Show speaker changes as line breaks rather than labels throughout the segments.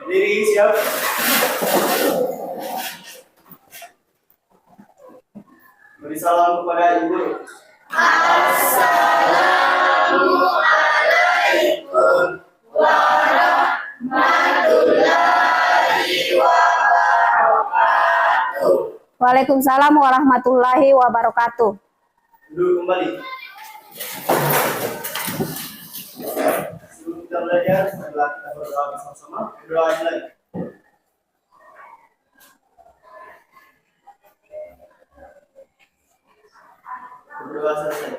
Berdiri, siap. Beri salam kepada Ibu. Assalamualaikum warahmatullahi wabarakatuh.
Waalaikumsalam warahmatullahi wabarakatuh.
Duduk kembali. Sebelum kita belajar, setelah kita berdoa bersama-sama, berdoa lagi. Berdoa selesai.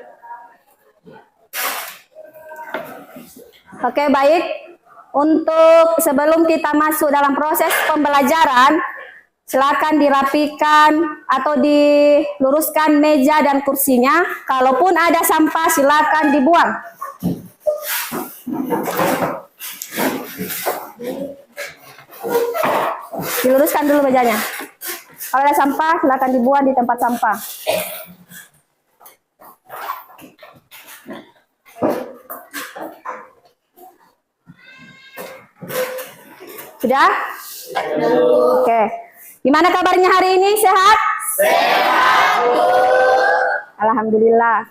Oke, baik. Untuk sebelum kita masuk dalam proses pembelajaran, silakan dirapikan atau diluruskan meja dan kursinya. Kalaupun ada sampah, silakan dibuang. Diluruskan dulu mejanya. Kalau ada sampah, silakan dibuang di tempat sampah. Sudah? Oke. Gimana kabarnya hari ini? Sehat?
Sehat, Bu.
Alhamdulillah.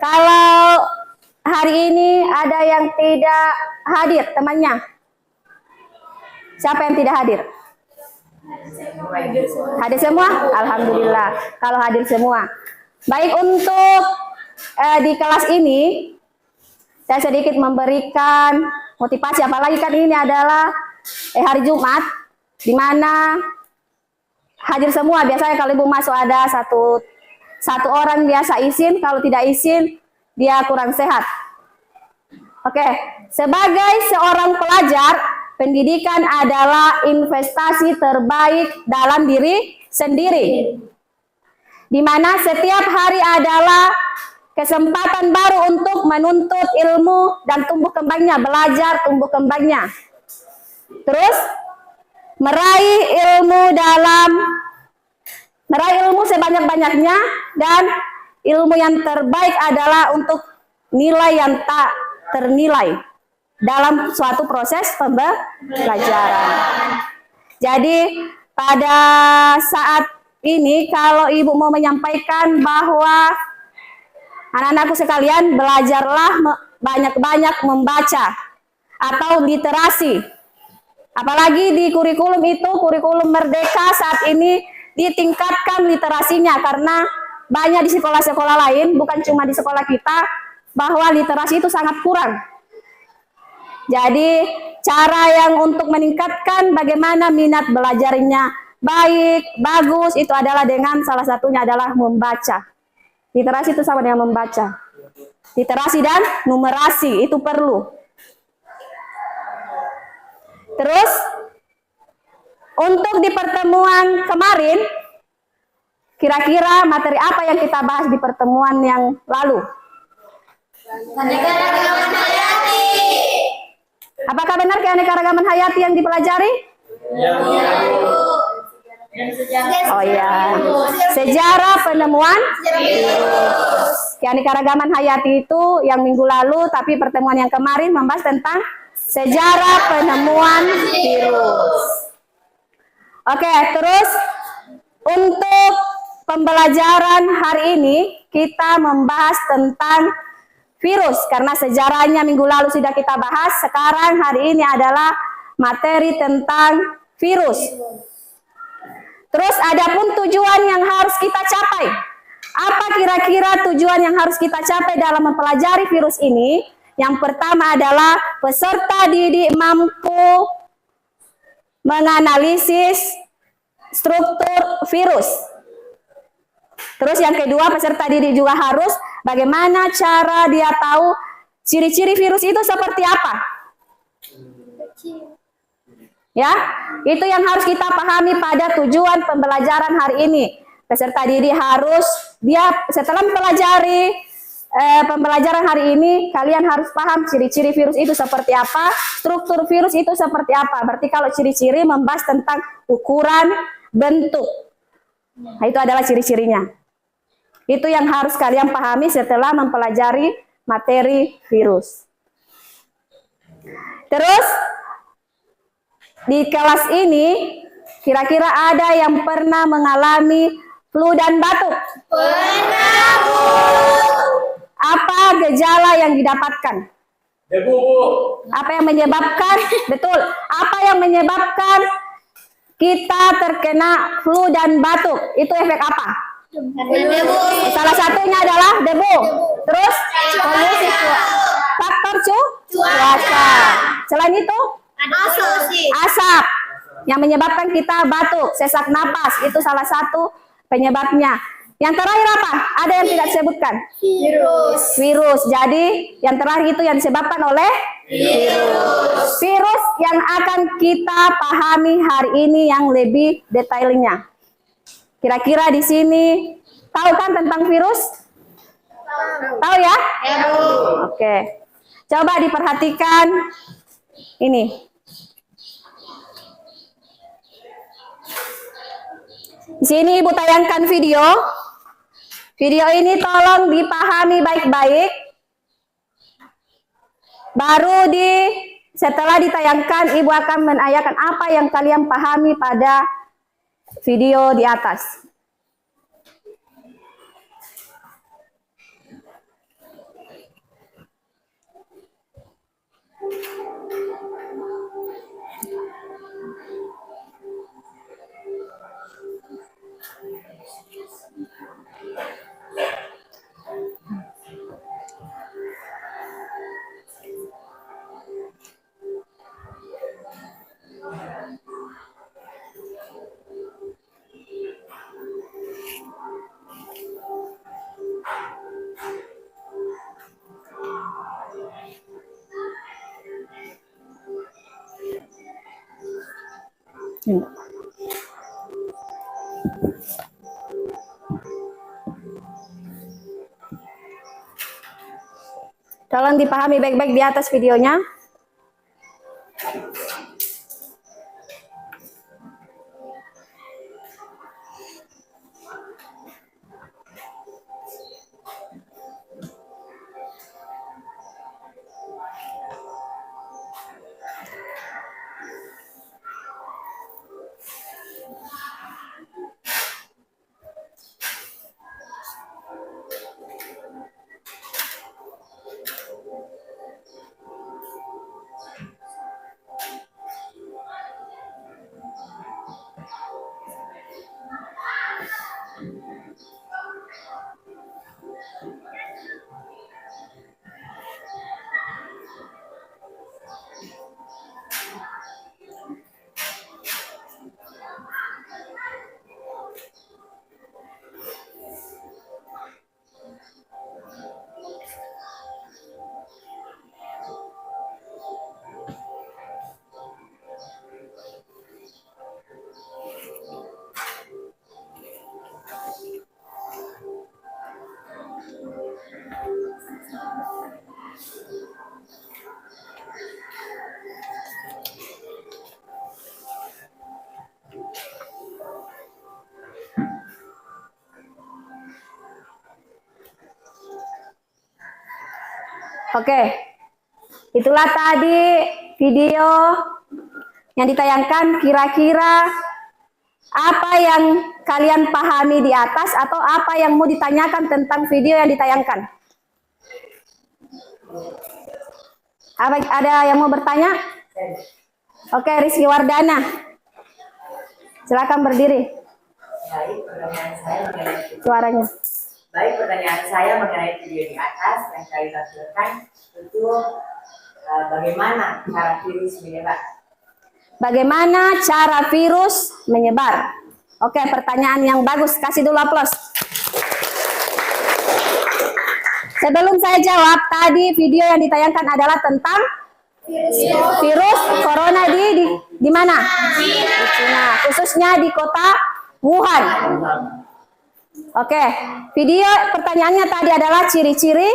Kalau hari ini ada yang tidak hadir temannya? Siapa yang tidak hadir? Hadir semua? Alhamdulillah. Kalau hadir semua. Baik, untuk di kelas ini saya sedikit memberikan motivasi, apalagi kan ini adalah hari Jumat, di mana hadir semua. Biasanya kalau ibu masuk ada satu orang biasa izin, kalau tidak izin dia kurang sehat. Oke, sebagai seorang pelajar, pendidikan adalah investasi terbaik dalam diri sendiri, di mana setiap hari adalah kesempatan baru untuk menuntut ilmu dan tumbuh kembangnya, belajar tumbuh kembangnya. Terus meraih ilmu sebanyak-banyaknya, dan ilmu yang terbaik adalah untuk nilai yang tak ternilai dalam suatu proses pembelajaran. Jadi pada saat ini kalau ibu mau menyampaikan bahwa anak-anakku sekalian, belajarlah banyak-banyak membaca atau literasi. Apalagi di kurikulum itu, kurikulum Merdeka saat ini ditingkatkan literasinya, karena banyak di sekolah-sekolah lain, bukan cuma di sekolah kita, bahwa literasi itu sangat kurang. Jadi cara yang untuk meningkatkan bagaimana minat belajarnya baik, bagus, itu adalah dengan salah satunya adalah membaca. Literasi itu sama dengan membaca. Literasi dan numerasi itu perlu. Terus, untuk di pertemuan kemarin, kira-kira materi apa yang kita bahas di pertemuan yang lalu?
Keanekaragaman hayati.
Apakah benar keanekaragaman hayati yang dipelajari?
Ya,
Oh ya, sejarah penemuan keanekaragaman hayati itu yang minggu lalu, tapi pertemuan yang kemarin membahas tentang sejarah penemuan virus. Oke, terus untuk pembelajaran hari ini kita membahas tentang virus, karena sejarahnya minggu lalu sudah kita bahas. Sekarang hari ini adalah materi tentang virus. Terus adapun tujuan yang harus kita capai. Apa kira-kira tujuan yang harus kita capai dalam mempelajari virus ini? Yang pertama adalah peserta didik mampu menganalisis struktur virus. Terus yang kedua, peserta didik juga harus bagaimana cara dia tahu ciri-ciri virus itu seperti apa. Ya, itu yang harus kita pahami pada tujuan pembelajaran hari ini. Peserta didik harus dia setelah mempelajari pembelajaran hari ini, kalian harus paham ciri-ciri virus itu seperti apa, struktur virus itu seperti apa. Berarti kalau ciri-ciri membahas tentang ukuran, bentuk. Nah, itu adalah ciri-cirinya. Itu yang harus kalian pahami setelah mempelajari materi virus. Terus di kelas ini kira-kira ada yang pernah mengalami flu dan batuk?
Pernah, Bu.
Apa gejala yang didapatkan?
Debu, Bu.
Apa yang menyebabkan? Betul. Apa yang menyebabkan kita terkena flu dan batuk? Itu efek apa?
Debu.
Salah satunya adalah debu. Terus polusi faktor cuaca. Selain itu asap yang menyebabkan kita batuk, sesak napas, itu salah satu penyebabnya. Yang terakhir apa? Ada yang tidak disebutkan? Virus. Jadi yang terakhir itu yang disebabkan oleh virus. Virus yang akan kita pahami hari ini yang lebih detailnya. Kira-kira di sini tahu kan tentang virus? Tahu ya?
Ya, Bu.
Oke. Coba diperhatikan ini. Di sini Ibu tayangkan video. Video ini tolong dipahami baik-baik. Baru setelah ditayangkan, Ibu akan menanyakan apa yang kalian pahami pada video di atas. Tolong dipahami baik-baik di atas videonya. Oke, itulah tadi video yang ditayangkan. Kira-kira apa yang kalian pahami di atas atau apa yang mau ditanyakan tentang video yang ditayangkan? Ada yang mau bertanya? Oke, Rizky Wardana. Silakan berdiri.
Baik, pertanyaan saya mengenai
Suaranya.
video di atas yang kalian tampilkan itu bagaimana cara virus menyebar?
Bagaimana cara virus menyebar? Oke, pertanyaan yang bagus. Kasih dulu aplaus. Sebelum saya jawab, tadi video yang ditayangkan adalah tentang virus corona di mana? Di Cina, khususnya di kota Wuhan. Oke, video pertanyaannya tadi adalah ciri-ciri.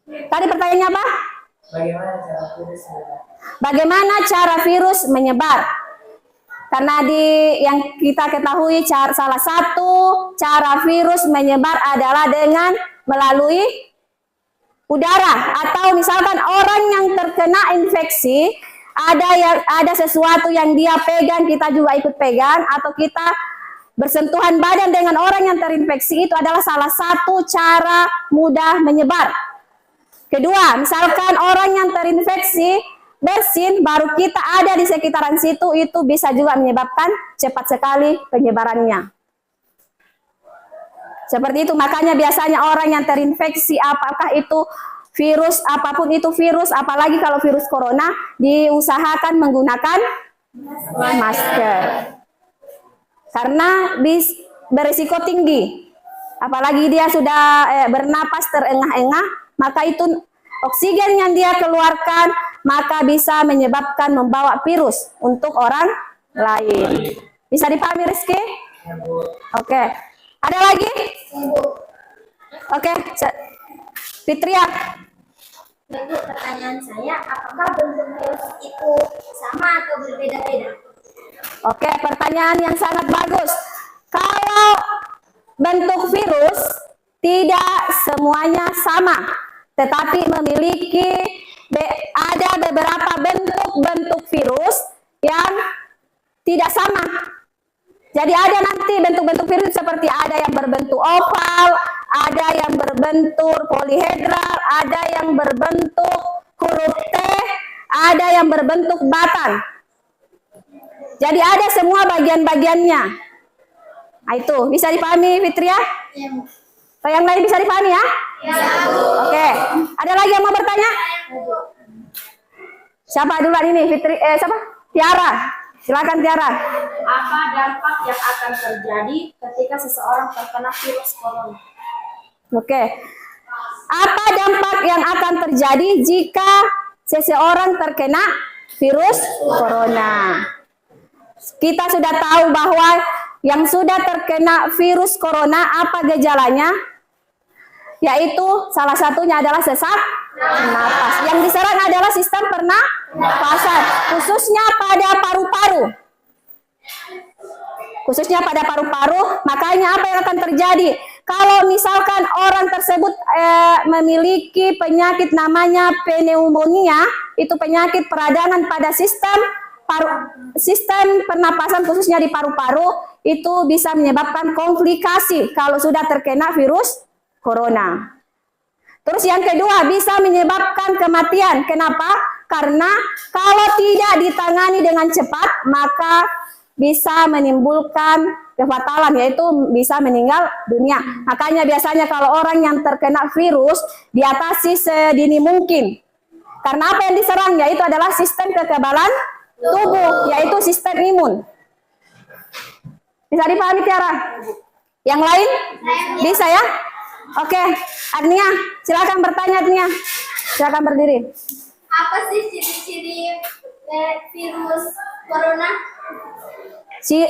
Tadi pertanyaannya apa?
Bagaimana cara virus menyebar?
Bagaimana cara virus menyebar? Karena yang kita ketahui salah satu cara virus menyebar adalah dengan melalui udara, atau misalkan orang yang terkena infeksi ada sesuatu yang dia pegang, kita juga ikut pegang, atau kita bersentuhan badan dengan orang yang terinfeksi, itu adalah salah satu cara mudah menyebar. Kedua, misalkan orang yang terinfeksi bersin, baru kita ada di sekitaran situ, itu bisa juga menyebabkan cepat sekali penyebarannya. Seperti itu, makanya biasanya orang yang terinfeksi, apakah itu virus, apapun itu virus, apalagi kalau virus corona, diusahakan menggunakan masker. Karena berisiko tinggi. Apalagi dia sudah bernapas terengah-engah, maka itu oksigen yang dia keluarkan, maka bisa menyebabkan membawa virus untuk orang lain. Bisa dipahami, Rizky? Oke. Ada lagi? Oke. Fitria.
Ibu, pertanyaan saya, apakah bentuk virus itu sama atau berbeda-beda?
Oke, pertanyaan yang sangat bagus. Kalau bentuk virus tidak semuanya sama, tetapi ada beberapa bentuk virus yang tidak sama. Jadi ada nanti bentuk-bentuk virus seperti ada yang berbentuk oval, ada yang berbentuk polihedral, ada yang berbentuk huruf T, ada yang berbentuk batan. Jadi ada semua bagian-bagiannya. Nah, itu bisa dipahami, Fitria?
Ya, Bu.
Atau yang lain bisa dipahami ya?
Ya, Bu.
Oke. Ada lagi yang mau bertanya? Siapa duluan ini? Siapa? Tiara. Silakan Tiara.
Apa dampak yang akan terjadi ketika seseorang terkena virus corona?
Oke. Apa dampak yang akan terjadi jika seseorang terkena virus corona? Kita sudah tahu bahwa yang sudah terkena virus corona, apa gejalanya? Yaitu salah satunya adalah sesak napas. Yang diserang adalah sistem pernapasan, khususnya pada paru-paru. Khususnya pada paru-paru, makanya apa yang akan terjadi? Kalau misalkan orang tersebut memiliki penyakit namanya pneumonia, itu penyakit peradangan pada sistem pernapasan khususnya di paru-paru, itu bisa menyebabkan komplikasi kalau sudah terkena virus corona. Terus yang kedua, bisa menyebabkan kematian. Kenapa? Karena kalau tidak ditangani dengan cepat, maka bisa menimbulkan kefatalan, yaitu bisa meninggal dunia. Makanya biasanya kalau orang yang terkena virus, diatasi sedini mungkin. Karena apa yang diserang? Yaitu adalah sistem kekebalan tubuh, yaitu sistem imun. Bisa dipahami, Tiara? Yang lain? Bisa ya? Oke, Agnia, silakan bertanya, Agnia. Silakan berdiri.
Apa sih ciri-ciri virus corona?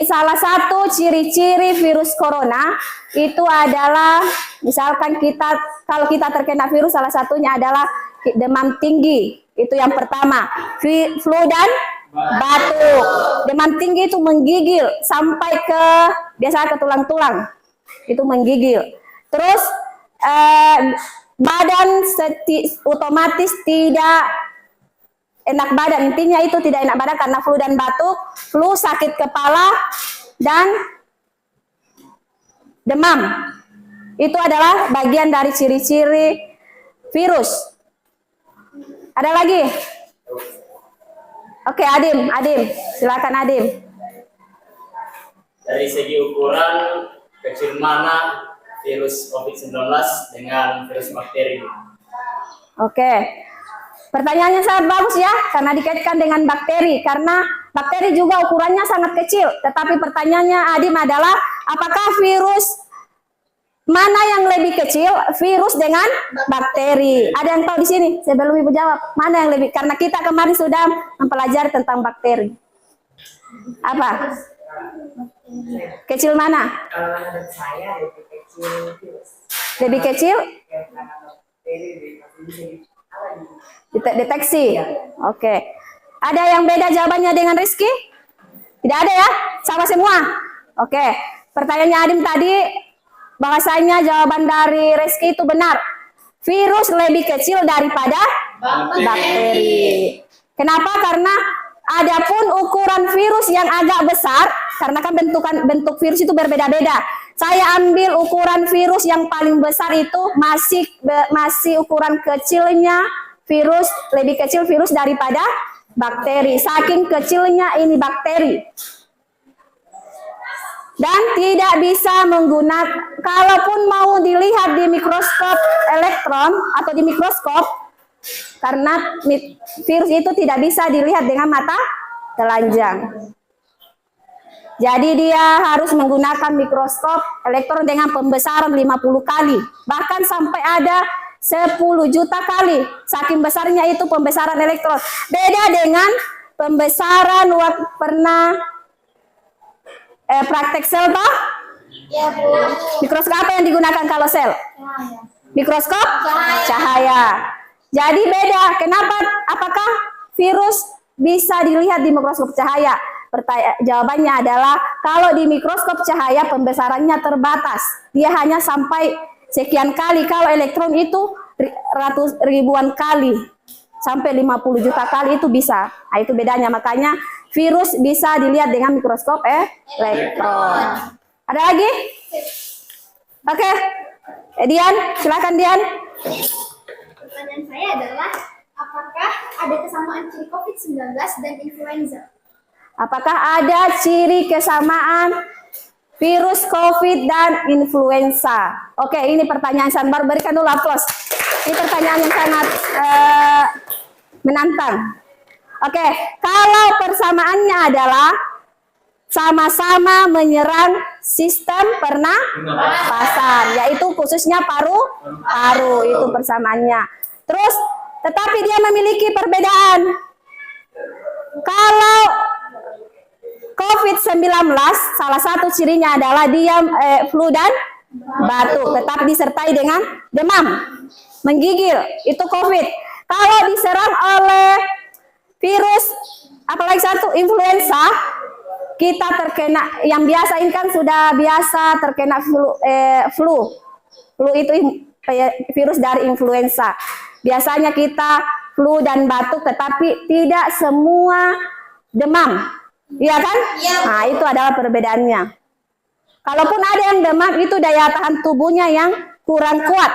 Salah satu ciri-ciri virus corona itu adalah, misalkan kalau kita terkena virus, salah satunya adalah demam tinggi. Itu yang pertama. Flu dan batuk. Demam tinggi itu menggigil sampai biasanya ke tulang-tulang. Itu menggigil. Terus badan otomatis tidak enak badan. Intinya itu tidak enak badan karena flu dan batuk, flu, sakit kepala, dan demam. Itu adalah bagian dari ciri-ciri virus. Ada lagi? Oke, Adim, silakan Adim.
Dari segi ukuran, kecil mana virus COVID-19 dengan virus bakteri?
Oke, pertanyaannya sangat bagus ya, karena dikaitkan dengan bakteri. Karena bakteri juga ukurannya sangat kecil. Tetapi pertanyaannya Adim adalah, apakah virus mana yang lebih kecil, virus dengan bakteri? Ada yang tahu di sini? Sebelum Ibu jawab, mana yang lebih? Karena kita kemarin sudah mempelajari tentang bakteri. Apa? Kecil mana?
Kalau menurut saya lebih kecil virus.
Lebih kecil?
Karena bakteri bisa
Deteksi. Oke. Ada yang beda jawabannya dengan Rizky? Tidak ada ya? Sama semua? Oke. Pertanyaannya Adim tadi, bahwasanya jawaban dari Rizky itu benar. Virus lebih kecil daripada bakteri. Kenapa? Karena Adapun ukuran virus yang agak besar, karena kan bentuk virus itu berbeda-beda. Saya ambil ukuran virus yang paling besar itu masih ukuran kecilnya virus, lebih kecil virus daripada bakteri. Saking kecilnya ini bakteri. Dan tidak bisa menggunakan, kalaupun mau dilihat di mikroskop elektron atau di mikroskop, karena virus itu tidak bisa dilihat dengan mata telanjang. Jadi dia harus menggunakan mikroskop elektron dengan pembesaran 50 kali. Bahkan sampai ada 10 juta kali. Saking besarnya itu pembesaran elektron. Beda dengan pembesaran waktu pernah praktek sel toh?
Ya, Bu.
Mikroskop apa yang digunakan kalau sel? Mikroskop cahaya. Jadi beda. Kenapa? Apakah virus bisa dilihat di mikroskop cahaya? Jawabannya adalah kalau di mikroskop cahaya pembesarannya terbatas. Dia hanya sampai sekian kali. Kalau elektron itu ribuan kali. Sampai 50 juta kali itu bisa. Nah, itu bedanya. Makanya virus bisa dilihat dengan mikroskop elektron. Ada lagi? Oke. Dian, silakan Dian.
Pertanyaan saya adalah, apakah ada kesamaan ciri COVID-19 dan influenza?
Apakah ada ciri kesamaan virus COVID dan influenza? Oke, ini pertanyaan sanbar. Berikan dulu aplaus. Ini pertanyaan yang sangat menantang. Oke, kalau persamaannya adalah sama-sama menyerang sistem pernapasan, yaitu khususnya paru-paru, itu persamaannya. Terus, tetapi dia memiliki perbedaan. Kalau COVID-19, salah satu cirinya adalah dia flu dan batuk, tetap disertai dengan demam, menggigil, itu COVID. Kalau diserang oleh virus, apalagi satu influenza, kita terkena, yang biasa ini kan sudah biasa terkena flu itu virus dari influenza. Biasanya kita flu dan batuk, tetapi tidak semua demam, iya kan? Nah, itu adalah perbedaannya. Kalaupun ada yang demam, itu daya tahan tubuhnya yang kurang kuat.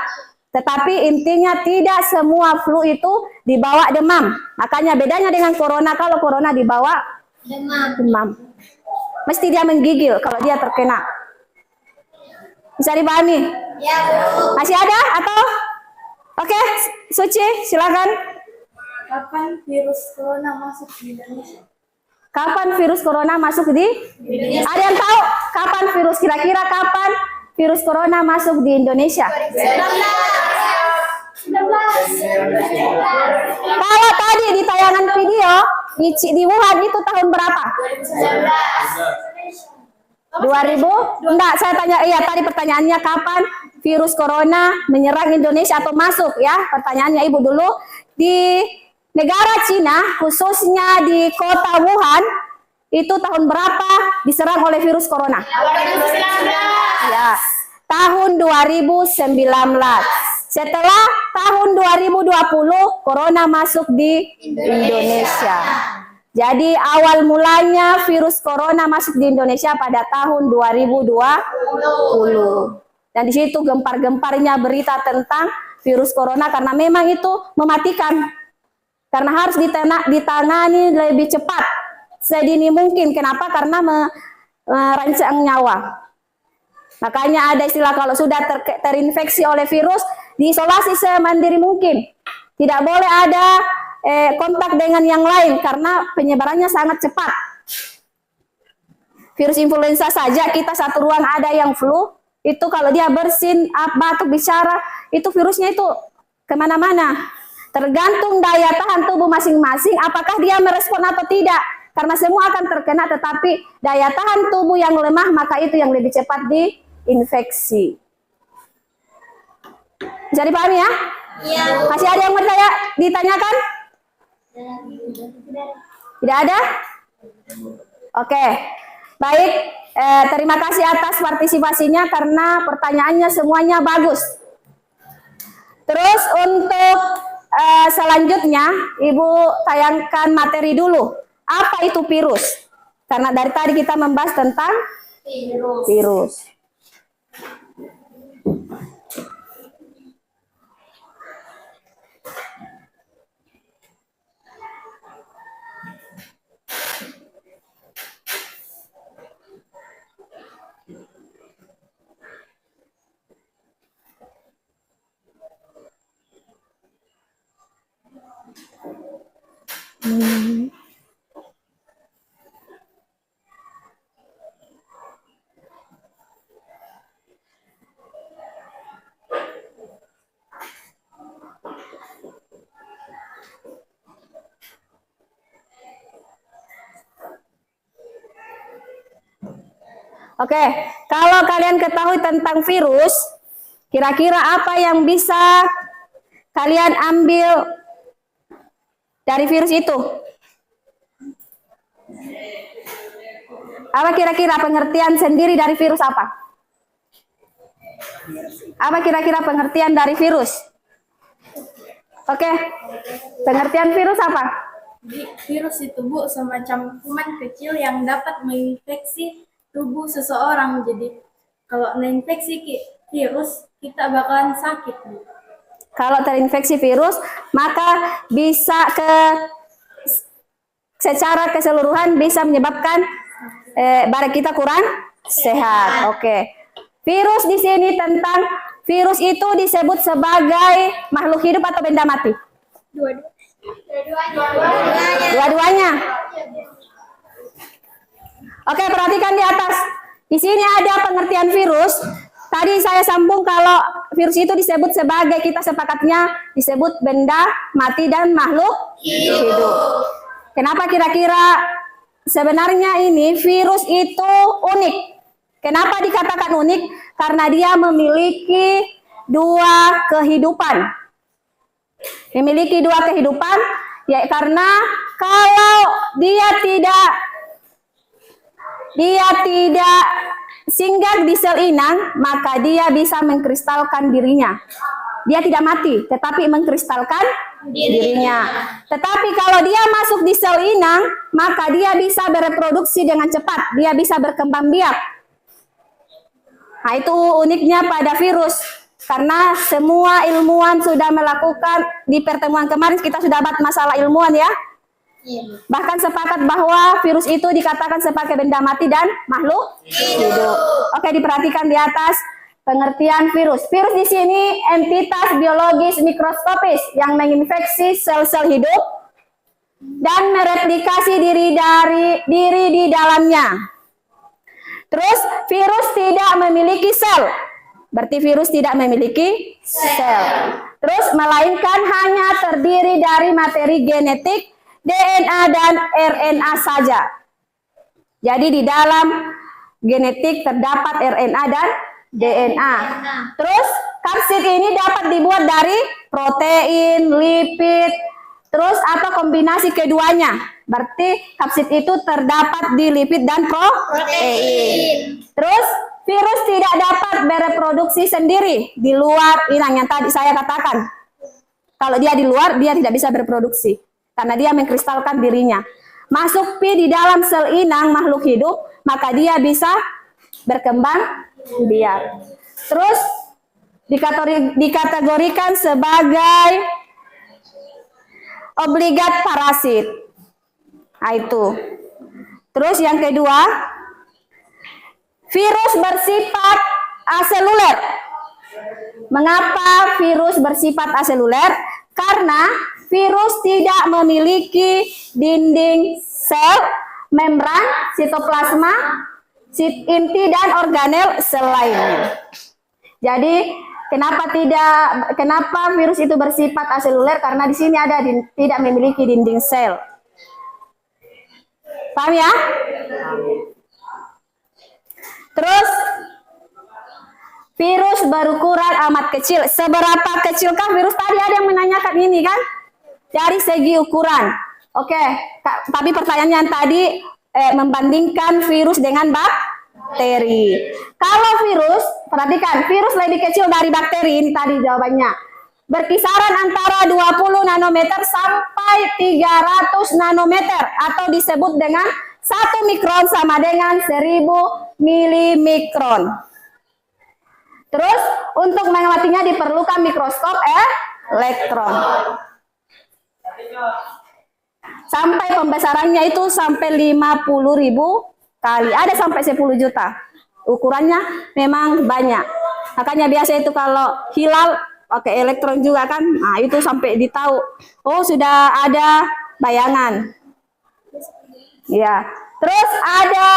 Tetapi intinya tidak semua flu itu dibawa demam. Makanya bedanya dengan corona, kalau corona dibawa demam. Mesti dia menggigil kalau dia terkena. Bisa dipahami?
Ya, Bu.
Masih ada atau? Oke, Suci, silakan.
Kapan virus corona masuk di Indonesia?
Kapan virus corona masuk di Indonesia? Ada yang tahu kapan kira-kira kapan virus corona masuk di Indonesia?
19.
Kalau tadi di tayangan video di Wuhan itu tahun berapa? 2000? Enggak, saya tanya, iya tadi pertanyaannya kapan virus corona menyerang Indonesia atau masuk ya? Pertanyaannya Ibu dulu. Di negara Cina, khususnya di kota Wuhan, itu tahun berapa diserang oleh virus corona?
2019.
Ya, tahun 2019. Setelah tahun 2020, corona masuk di Indonesia. Jadi awal mulanya virus corona masuk di Indonesia pada tahun 2020. Dan di situ gempar-gemparnya berita tentang virus corona karena memang itu mematikan. Karena harus ditangani lebih cepat, sedini mungkin. Kenapa? Karena merancang nyawa. Makanya ada istilah kalau sudah terinfeksi oleh virus, diisolasi semandiri mungkin. Tidak boleh ada kontak dengan yang lain karena penyebarannya sangat cepat. Virus influenza saja kita satu ruang ada yang flu, itu kalau dia bersin, batuk, bicara, itu virusnya itu kemana-mana. Tergantung daya tahan tubuh masing-masing, apakah dia merespon atau tidak. Karena semua akan terkena, tetapi daya tahan tubuh yang lemah, maka itu yang lebih cepat diinfeksi. Bisa dipahami ya?
Iya.
Masih ada yang mau ditanyakan? Tidak ada? Oke. Baik, terima kasih atas partisipasinya karena pertanyaannya semuanya bagus. Terus untuk selanjutnya, Ibu tayangkan materi dulu. apa itu virus? Karena dari tadi kita membahas tentang virus. Oke, kalau kalian ketahui tentang virus, kira-kira apa yang bisa kalian ambil dari virus itu? Apa kira-kira pengertian sendiri dari virus apa? Apa kira-kira pengertian dari virus? Oke, pengertian virus apa?
Virus itu Bu semacam kuman kecil yang dapat menginfeksi tubuh seseorang. Jadi kalau menginfeksi virus kita bakalan sakit Bu.
Kalau terinfeksi virus, maka bisa secara keseluruhan bisa menyebabkan badan kita kurang sehat. Oke. Virus di sini tentang virus itu disebut sebagai makhluk hidup atau benda mati? Dua-duanya. Oke, perhatikan di atas. Di sini ada pengertian virus. Tadi saya sambung kalau virus itu disebut sebagai, kita sepakatnya disebut benda mati dan makhluk hidup. Kenapa kira-kira sebenarnya ini virus itu unik? Kenapa dikatakan unik? Karena dia memiliki dua kehidupan. Memiliki dua kehidupan, ya karena kalau dia tidak singgah di sel inang, maka dia bisa mengkristalkan dirinya. Dia tidak mati, tetapi mengkristalkan dirinya. Tetapi kalau dia masuk di sel inang, maka dia bisa bereproduksi dengan cepat. Dia bisa berkembang biak. Nah, itu uniknya pada virus. Karena semua ilmuwan sudah melakukan, di pertemuan kemarin kita sudah bahas masalah ilmuwan ya. Bahkan sepakat bahwa virus itu dikatakan sebagai benda mati dan makhluk hidup. Oke, diperhatikan di atas pengertian virus. Virus di sini entitas biologis mikroskopis yang menginfeksi sel-sel hidup dan mereplikasi diri di dalamnya. Terus virus tidak memiliki sel. Berarti virus tidak memiliki sel. Terus melainkan hanya terdiri dari materi genetik, DNA dan RNA saja. Jadi di dalam genetik terdapat RNA dan DNA. Terus kapsid ini dapat dibuat dari protein, lipid, terus atau kombinasi keduanya. Berarti kapsid itu terdapat di lipid dan protein. Terus virus tidak dapat bereproduksi sendiri di luar inang yang tadi saya katakan. Kalau dia di luar, dia tidak bisa berproduksi. Karena dia mengkristalkan dirinya. Masuk di dalam sel inang makhluk hidup, maka dia bisa berkembang biak. Terus dikategorikan sebagai obligat parasit. Nah, itu. Terus yang kedua, virus bersifat aseluler. Mengapa virus bersifat aseluler? Karena virus tidak memiliki dinding sel, membran, sitoplasma, inti dan organel sel lainnya. Jadi kenapa virus itu bersifat aseluler? Karena di sini ada tidak memiliki dinding sel. Paham ya? Terus virus berukuran amat kecil. Seberapa kecilkah virus? Tadi ada yang menanyakan ini kan? Dari segi ukuran. Oke, tapi pertanyaannya tadi membandingkan virus dengan bakteri. Kalau virus, perhatikan, virus lebih kecil dari bakteri, ini tadi jawabannya. berkisaran antara 20 nanometer sampai 300 nanometer atau disebut dengan 1 mikron sama dengan 1000 milimikron. Terus untuk mengamatinya diperlukan mikroskop elektron. Sampai pembesarannya itu sampai 50.000 kali. Ada sampai 10 juta. Ukurannya memang banyak. Makanya biasa itu kalau hilal pakai elektron juga kan. Nah, itu sampai ditahu. Oh, sudah ada bayangan. Ya. Terus ada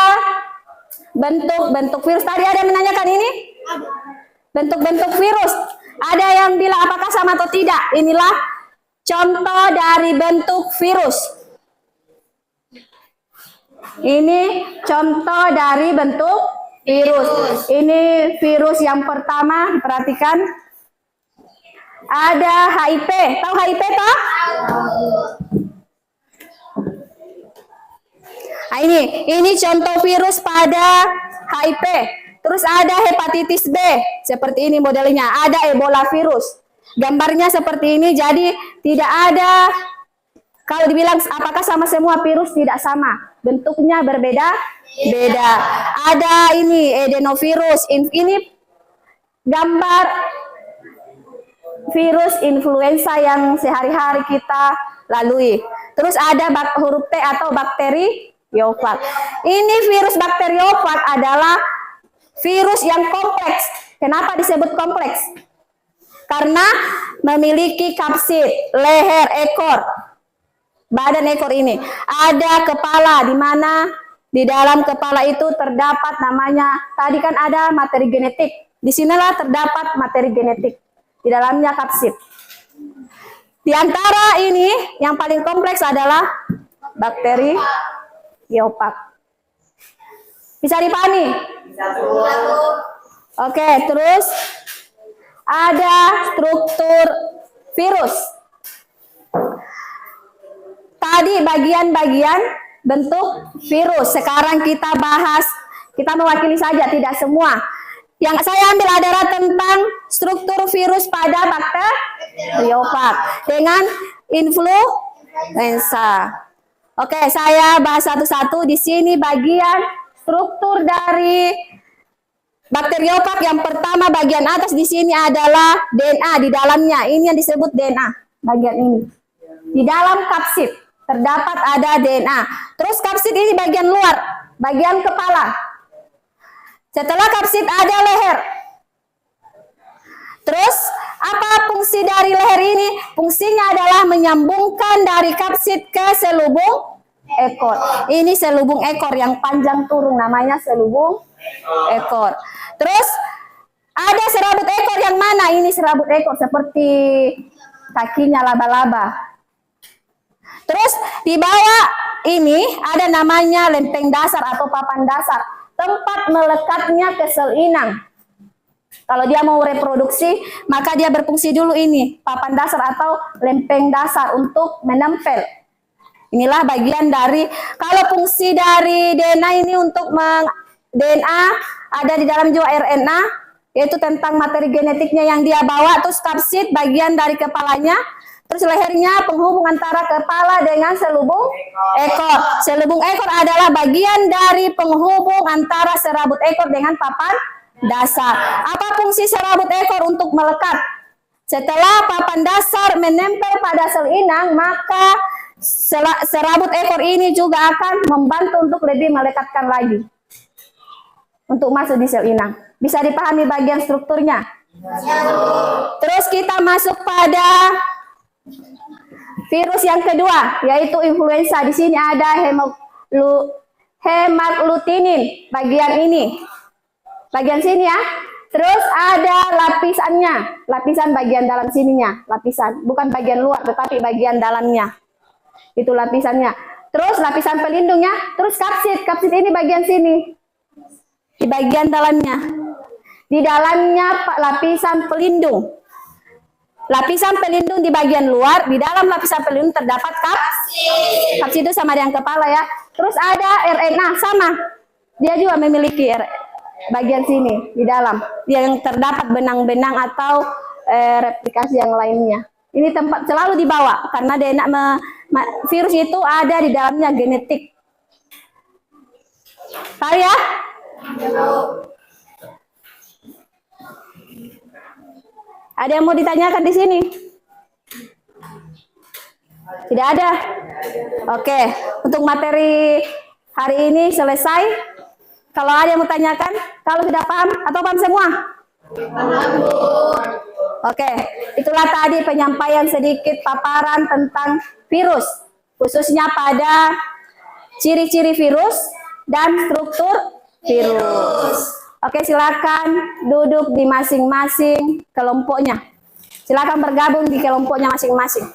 bentuk-bentuk virus. Tadi ada yang menanyakan ini? Bentuk-bentuk virus. Ada yang bilang apakah sama atau tidak? Inilah contoh dari bentuk virus. Ini contoh dari bentuk virus. Ini virus yang pertama, perhatikan. Ada HIV. Tahu HIV toh? Nah, ini contoh virus pada HIV. Terus ada hepatitis B. Seperti ini modelnya. Ada Ebola virus. Gambarnya seperti ini, jadi tidak ada, kalau dibilang apakah sama semua virus, tidak sama. Bentuknya berbeda-beda. Ada ini adenovirus, ini gambar virus influenza yang sehari-hari kita lalui. Terus ada huruf T atau bakteriofag. Ini virus bakteriofag adalah virus yang kompleks. Kenapa disebut kompleks? Karena memiliki kapsid, leher, ekor, badan ekor ini. Ada kepala, di mana di dalam kepala itu terdapat namanya, tadi kan ada materi genetik. Di sinilah terdapat materi genetik. Di dalamnya kapsid. Di antara ini, yang paling kompleks adalah bakteri biofag. Bisa dipahami? Oke, terus ada struktur virus. Tadi bagian-bagian bentuk virus. Sekarang kita bahas, kita mewakili saja, tidak semua. Yang saya ambil adalah tentang struktur virus pada bakteriofag dengan influenza. Oke, saya bahas satu-satu. Di sini bagian struktur dari bakteriofag yang pertama, bagian atas di sini adalah DNA di dalamnya. Ini yang disebut DNA, bagian ini. Di dalam kapsid terdapat ada DNA. Terus kapsid ini bagian luar, bagian kepala. Setelah kapsid ada leher. Terus apa fungsi dari leher ini? Fungsinya adalah menyambungkan dari kapsid ke selubung ekor. Ini selubung ekor yang panjang turun, namanya selubung ekor. Terus ada serabut ekor yang mana? Ini serabut ekor seperti kakinya laba-laba. Terus di bawah ini ada namanya lempeng dasar atau papan dasar, tempat melekatnya ke sel inang. Kalau dia mau reproduksi, maka dia berfungsi dulu ini, papan dasar atau lempeng dasar untuk menempel. Inilah bagian dari, kalau fungsi dari DNA ini untuk DNA ada di dalam juga RNA, yaitu tentang materi genetiknya yang dia bawa. Terus kapsid bagian dari kepalanya, terus lehernya penghubung antara kepala dengan selubung ekor. Selubung ekor adalah bagian dari penghubung antara serabut ekor dengan papan dasar. Apa fungsi serabut ekor? Untuk melekat. Setelah papan dasar menempel pada sel inang, maka serabut ekor ini juga akan membantu untuk lebih melekatkan lagi untuk masuk di sel inang. Bisa dipahami bagian strukturnya? Terus kita masuk pada virus yang kedua, yaitu influenza. Di sini ada hemaglutinin, bagian ini, bagian sini ya. Terus ada lapisannya, lapisan bagian dalam sininya, lapisan, bukan bagian luar, tetapi bagian dalamnya. Itu lapisannya. Terus lapisan pelindungnya, terus kapsid. Kapsid ini bagian sini, di bagian dalamnya. Di dalamnya lapisan pelindung. Lapisan pelindung di bagian luar, di dalam lapisan pelindung terdapat kapsid. Kapsid itu sama dengan kepala ya. Terus ada RNA, sama. Dia juga memiliki bagian sini, di dalam. Yang terdapat benang-benang atau replikasi yang lainnya. Ini tempat selalu dibawa karena virus itu ada di dalamnya genetik. Tahu ya? Ada yang mau ditanyakan di sini? Tidak ada? Oke, untuk materi hari ini selesai. Kalau ada yang mau tanyakan, kalau sudah paham atau paham semua? Oke, itulah tadi penyampaian sedikit paparan tentang virus, khususnya pada ciri-ciri virus dan struktur virus. Oke, silakan duduk di masing-masing kelompoknya. Silakan bergabung di kelompoknya masing-masing.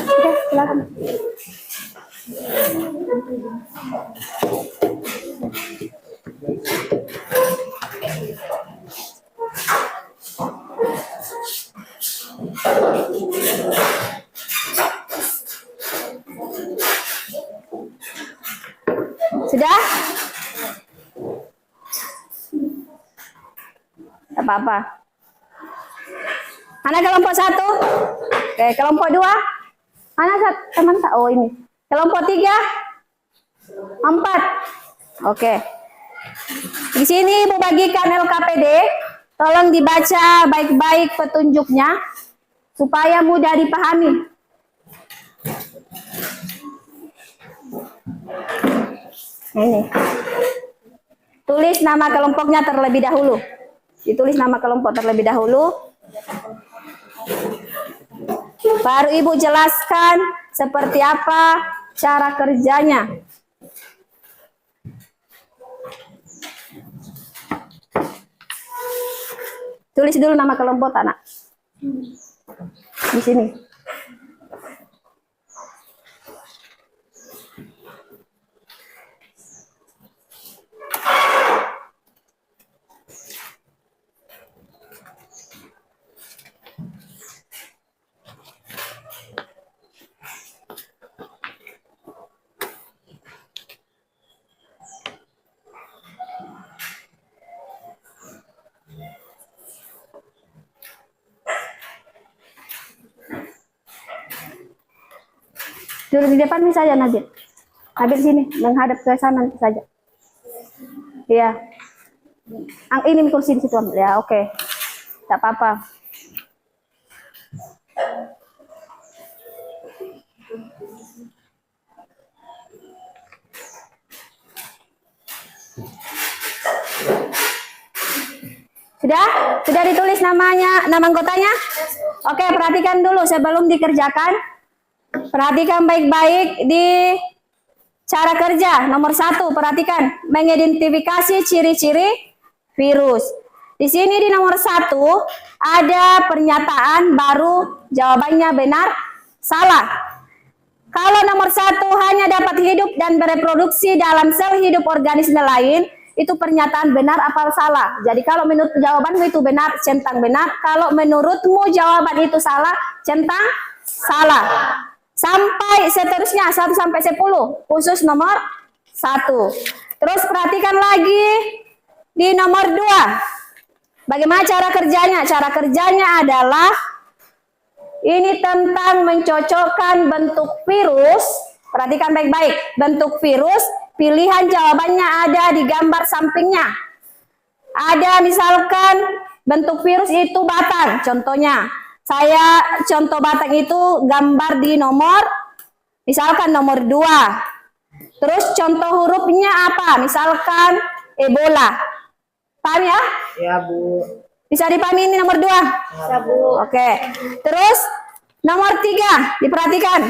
Oke, silakan. Sudah? Apa-apa. Mana kelompok 1? Oke, kelompok 2? Mana teman? Oh, ini. Kelompok 3? 4? Oke. Di sini Ibu bagikan LKPD. Tolong dibaca baik-baik petunjuknya supaya mudah dipahami. Ini. Tulis nama kelompoknya terlebih dahulu. Ditulis nama kelompok terlebih dahulu. Baru Ibu jelaskan seperti apa cara kerjanya. Tulis dulu nama kelompok, anak. Di sini. Duduk di depan saja, Nabil. Nabil sini, menghadap ke sana saja. Iya. Ini kursi di situ. Ya, oke. Tak apa-apa. Sudah? Sudah ditulis namanya, nama anggotanya? Oke, perhatikan dulu sebelum dikerjakan. Perhatikan baik-baik di cara kerja. Nomor 1, perhatikan. Mengidentifikasi ciri-ciri virus. Di sini di nomor 1, ada pernyataan baru jawabannya benar, salah. Kalau nomor 1 hanya dapat hidup dan bereproduksi dalam sel hidup organisme lain, itu pernyataan benar apa salah. Jadi kalau menurut jawabanmu itu benar, centang benar. Kalau menurutmu jawaban itu salah, centang salah. Sampai seterusnya 1 sampai 10, khusus nomor 1. Terus perhatikan lagi di nomor 2. Bagaimana cara kerjanya? Cara kerjanya adalah ini tentang mencocokkan bentuk virus. Perhatikan baik-baik. Bentuk virus, pilihan jawabannya ada di gambar sampingnya. Ada misalkan bentuk virus itu batang, contohnya. Saya contoh batang itu gambar di nomor, misalkan nomor 2. Terus contoh hurufnya apa? Misalkan Ebola. Paham ya?
Ya, Bu.
Bisa dipahami ini nomor 2?
Ya, Bu.
Oke. Terus nomor 3, diperhatikan.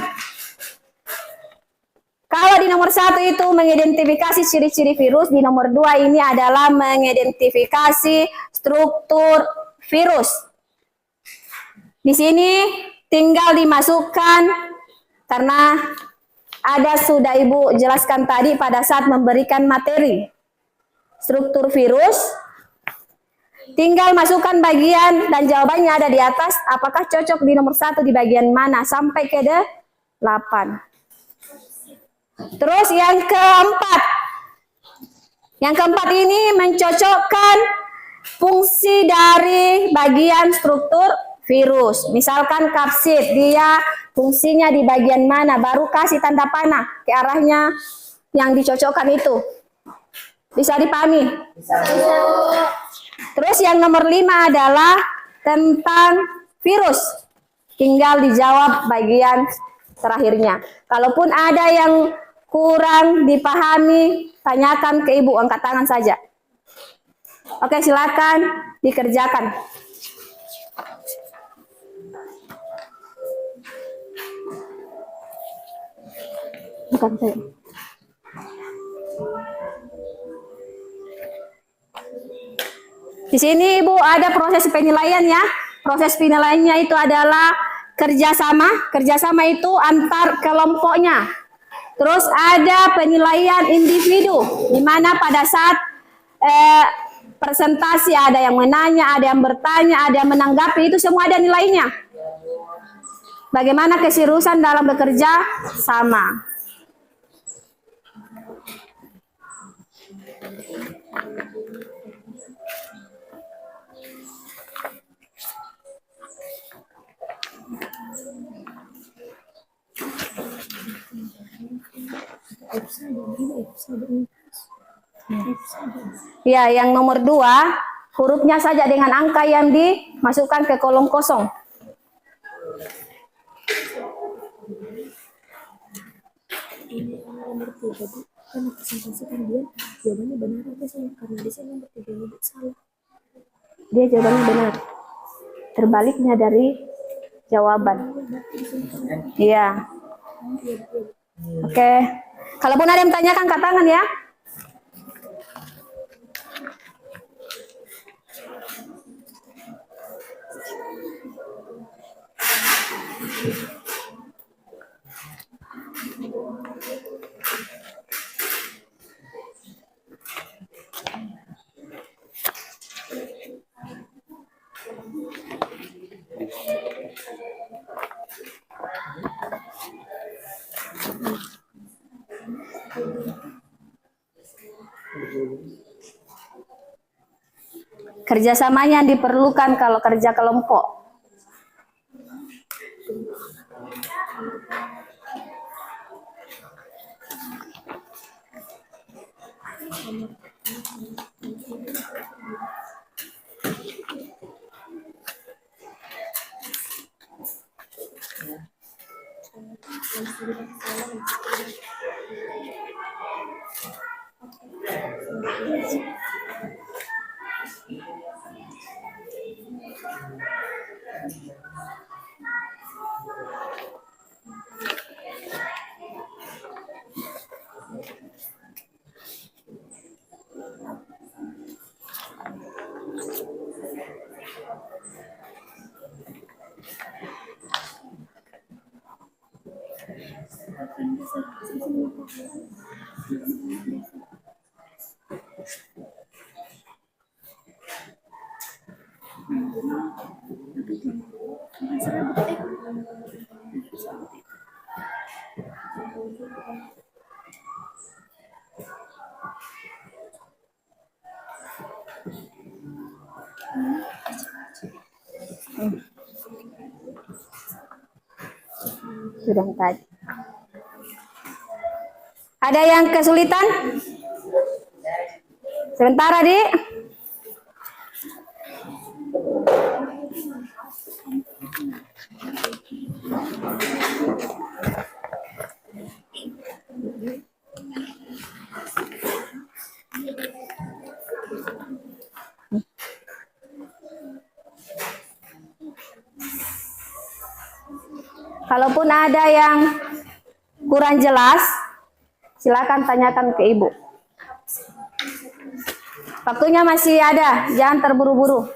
Kalau di nomor 1 itu mengidentifikasi ciri-ciri virus, di nomor 2 ini adalah mengidentifikasi struktur virus. Di sini tinggal dimasukkan karena ada sudah Ibu jelaskan tadi pada saat memberikan materi. Struktur virus Tinggal masukkan bagian dan jawabannya ada di atas. Apakah cocok di nomor 1 di bagian mana sampai ke 8. Terus yang keempat. Yang keempat ini mencocokkan fungsi dari bagian struktur virus. Misalkan kapsid, dia fungsinya di bagian mana, baru kasih tanda panah ke arahnya yang dicocokkan itu. Bisa dipahami? Terus yang nomor 5 adalah tentang virus. Tinggal dijawab bagian terakhirnya. Kalaupun ada yang kurang dipahami, tanyakan ke ibu, angkat tangan saja. Oke, silakan dikerjakan. Bukan saya. Di sini Ibu ada proses penilaian ya. Proses penilaiannya itu adalah kerjasama. Kerjasama itu antar kelompoknya. Terus ada penilaian individu, di mana pada saat presentasi ada yang menanya, ada yang bertanya, ada yang menanggapi, itu semua ada nilainya. Bagaimana keseriusan dalam bekerja sama. Ya, yang nomor 2, hurufnya saja dengan angka yang dimasukkan ke kolom kosong.
Nomor 3 Bu, karena presentasi kan dia jawabannya benar atau salah, karena di sini nomor 3 Bu salah.
Dia jawabannya benar. Terbaliknya dari jawaban. Iya. Oke. Kalaupun ada yang tanyakan, angkat tangan ya. Kerjasamanya yang diperlukan kalau kerja kelompok. Sudah tadi. Ada yang kesulitan? Sebentar, Adik. Kalaupun ada yang kurang jelas, silakan tanyakan ke Ibu. Waktunya masih ada, jangan terburu-buru.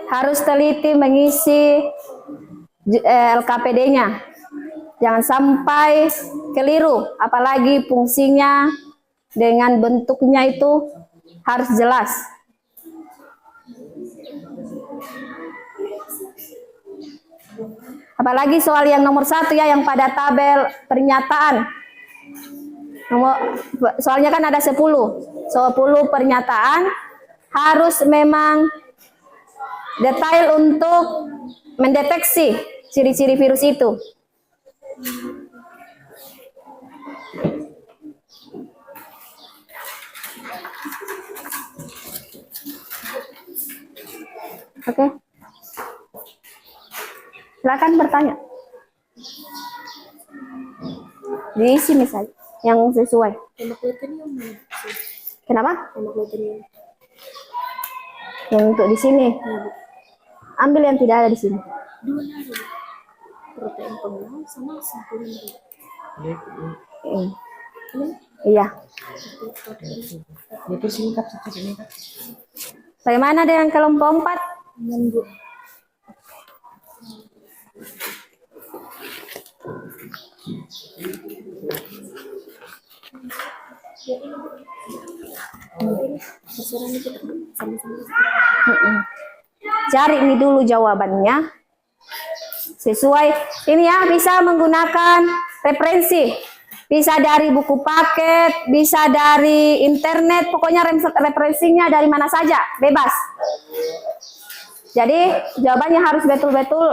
Harus teliti mengisi LKPD-nya. Jangan sampai keliru, apalagi fungsinya dengan bentuknya itu harus jelas. Apalagi soal yang nomor 1 ya, yang pada tabel pernyataan. Soalnya kan ada 10 pernyataan, harus memang detail untuk mendeteksi ciri-ciri virus itu. Oke. Silakan bertanya. Diisi misalnya yang sesuai.
Hemoglobinium mana?
Kenapa?
Hemoglobinium.
Yang untuk di sini. Ambil yang tidak ada di sini.
Dua nari. Protein pengawal sama sempurna.
Iya. Bagaimana dengan kelompok 4?
Minggu.
Cari ini dulu jawabannya sesuai ini ya, bisa menggunakan referensi, bisa dari buku paket, bisa dari internet, pokoknya referensinya dari mana saja, bebas. Jadi jawabannya harus betul-betul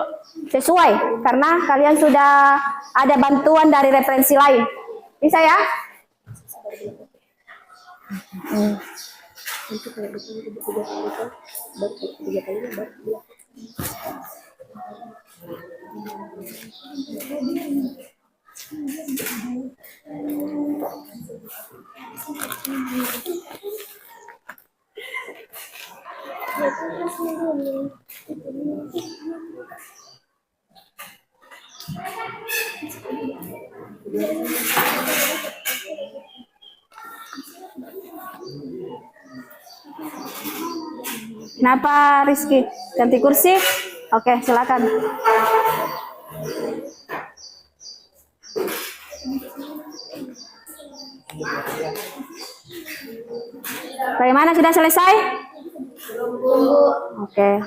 sesuai karena kalian sudah ada bantuan dari referensi lain. Bisa ya?
Nanti kalau betul 3 kali kan, baru 3 kali baru 2.
Kenapa Rizky? Ganti kursi? Oke, silakan. Bagaimana, sudah selesai? Oke.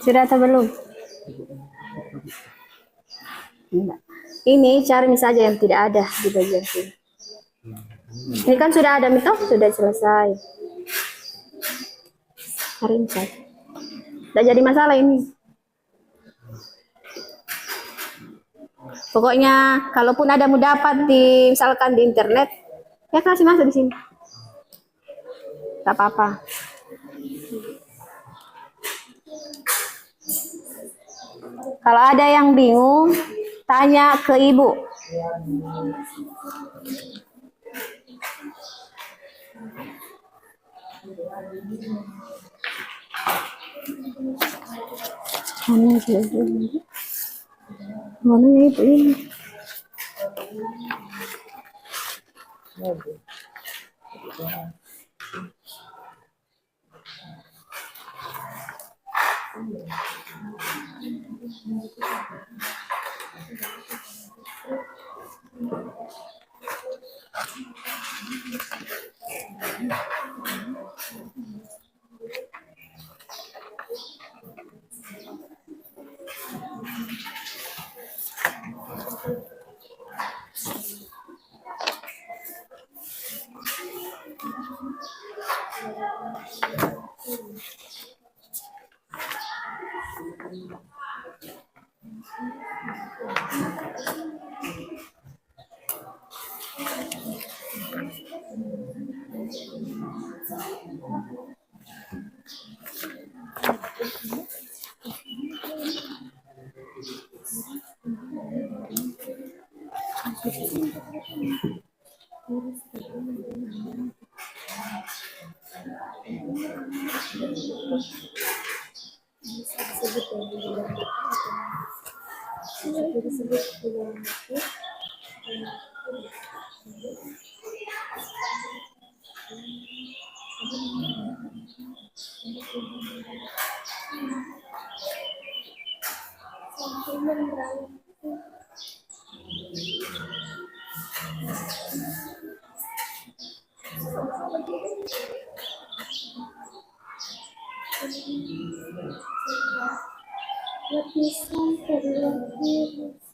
Sudah atau belum? Enggak. Ini cari saja yang tidak ada di bagian sini. Ini kan sudah ada mito, sudah selesai. Cari saja. Tidak jadi masalah ini. Pokoknya kalaupun ada mau dapat di misalkan di internet, ya kasih masuk di sini. Tak apa-apa. Kalau ada yang bingung, tanya ke ibu. Mana ibu ini?
Lapisan kedua virus.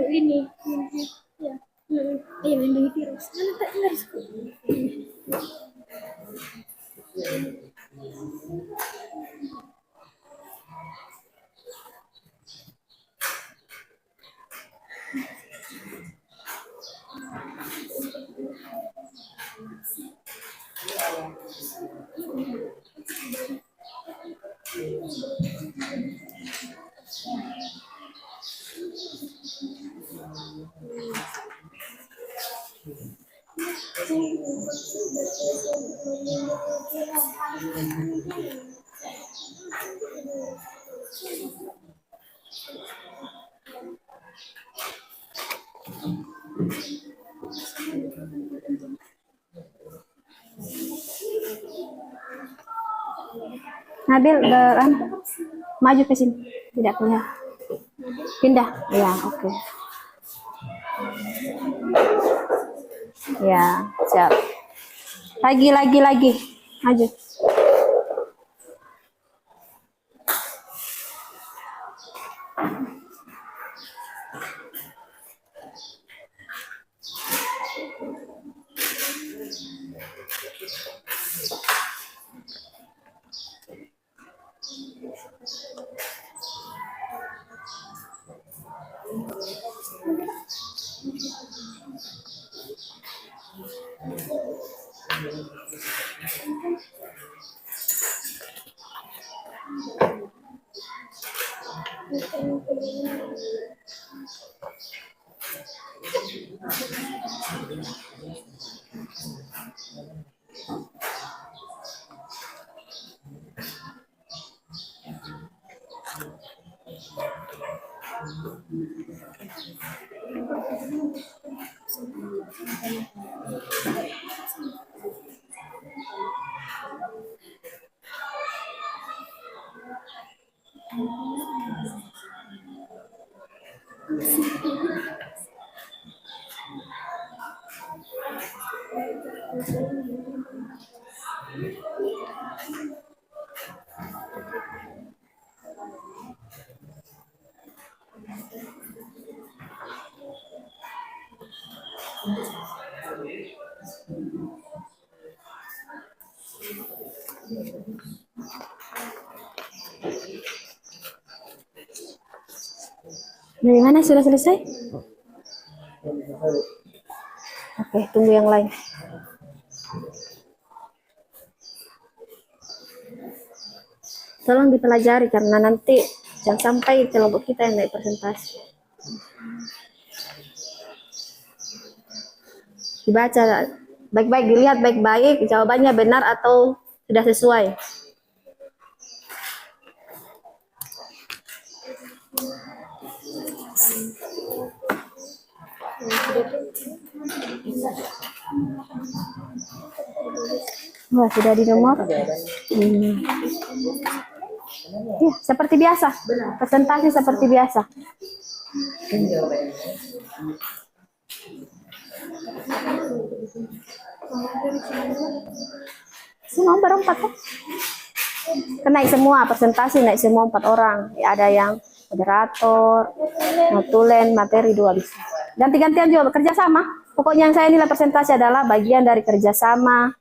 Ini ya. Melindungi virus. Mana tak harus.
Nabil, maju ke sini. Tidak punya. Pindah. Ya, oke. Ya, siap. Lagi. Maju. Dari mana sudah selesai? Oke, tunggu yang lain. Tolong dipelajari karena nanti jangan sampai kelompok kita yang naik presentasi. Dibaca baik-baik, dilihat baik-baik jawabannya benar atau sudah sesuai. Wah, sudah di nomor. Ya, seperti biasa. Presentasi seperti biasa. Semua berempat kan? Naik semua presentasi, naik semua 4 orang. Ya, ada yang moderator, notulen, materi 2 bisa. Ganti-gantian juga bekerja sama. Pokoknya yang saya nilai presentasi adalah bagian dari kerjasama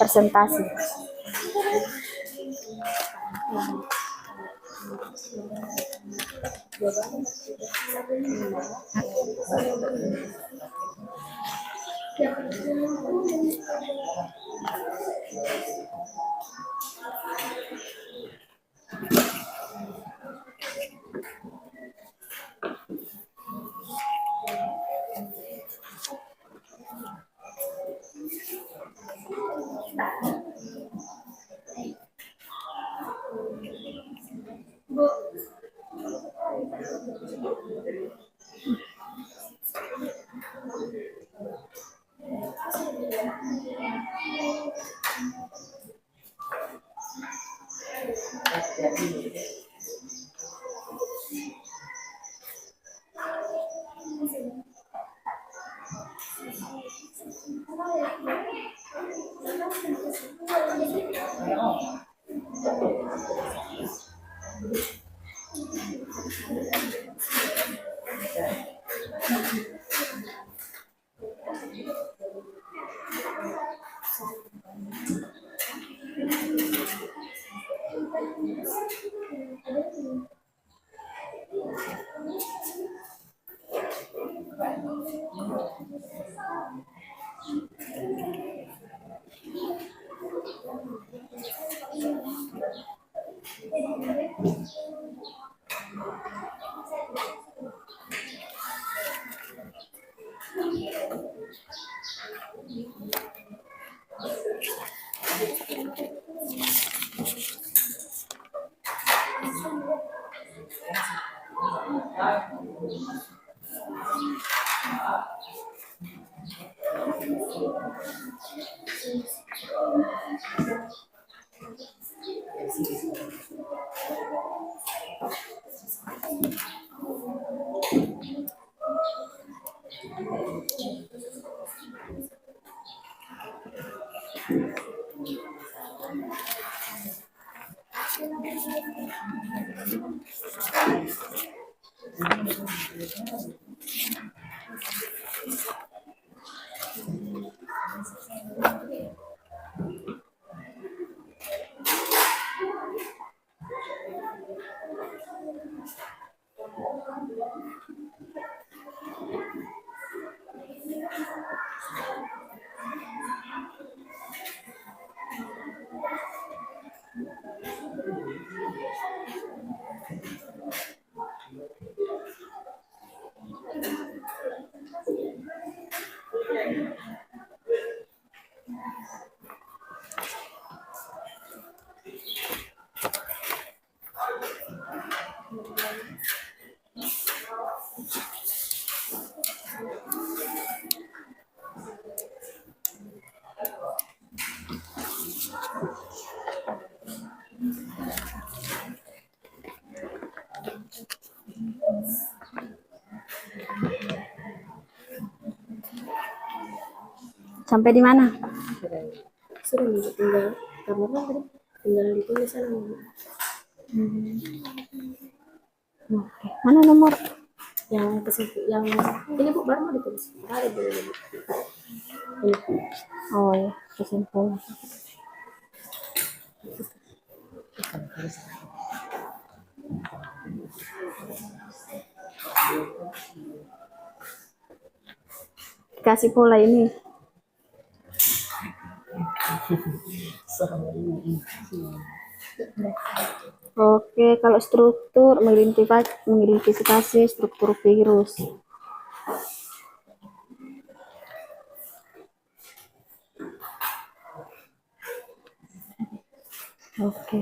presentasi. Sampai di mana?
Sudah nih, tinggal kamar lah tadi. Tinggal ditulis sana.
Oke. Mana nomor?
Yang yang ini Bu baru mau ditulis. Ada dulu. Ini.
Oh ya, kesimpulan. Kasih pola ini. Oke, kalau struktur mengidentifikasi struktur virus. Oke.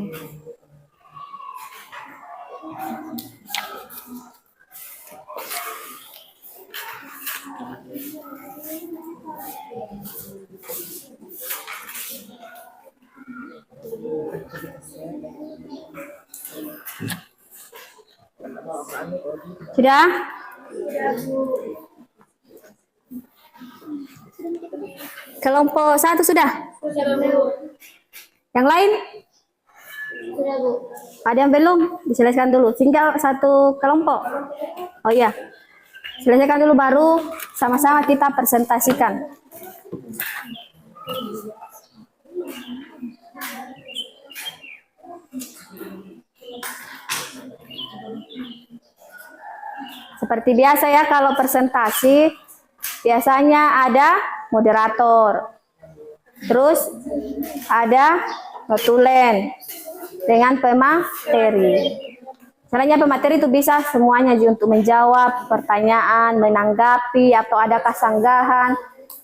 Sudah? Kelompok 1 sudah? Yang lain?
Sudah, Bu.
Ada yang belum? Diselesaikan dulu. Tinggal satu kelompok. Oh iya. Selesaikan dulu baru sama-sama kita presentasikan. Seperti biasa ya, kalau presentasi biasanya ada moderator. Terus ada notulen dengan pemateri. Caranya pemateri itu bisa semuanya untuk menjawab pertanyaan, menanggapi, atau ada kasanggahan,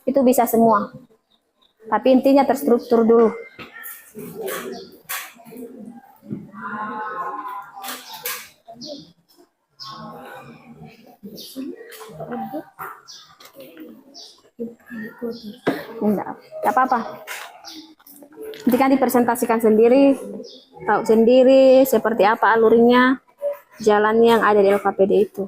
itu bisa semua. Tapi intinya terstruktur dulu. Enggak apa-apa. Nanti kan dipresentasikan sendiri, tahu sendiri seperti apa alurnya, jalannya yang ada di LKPD itu.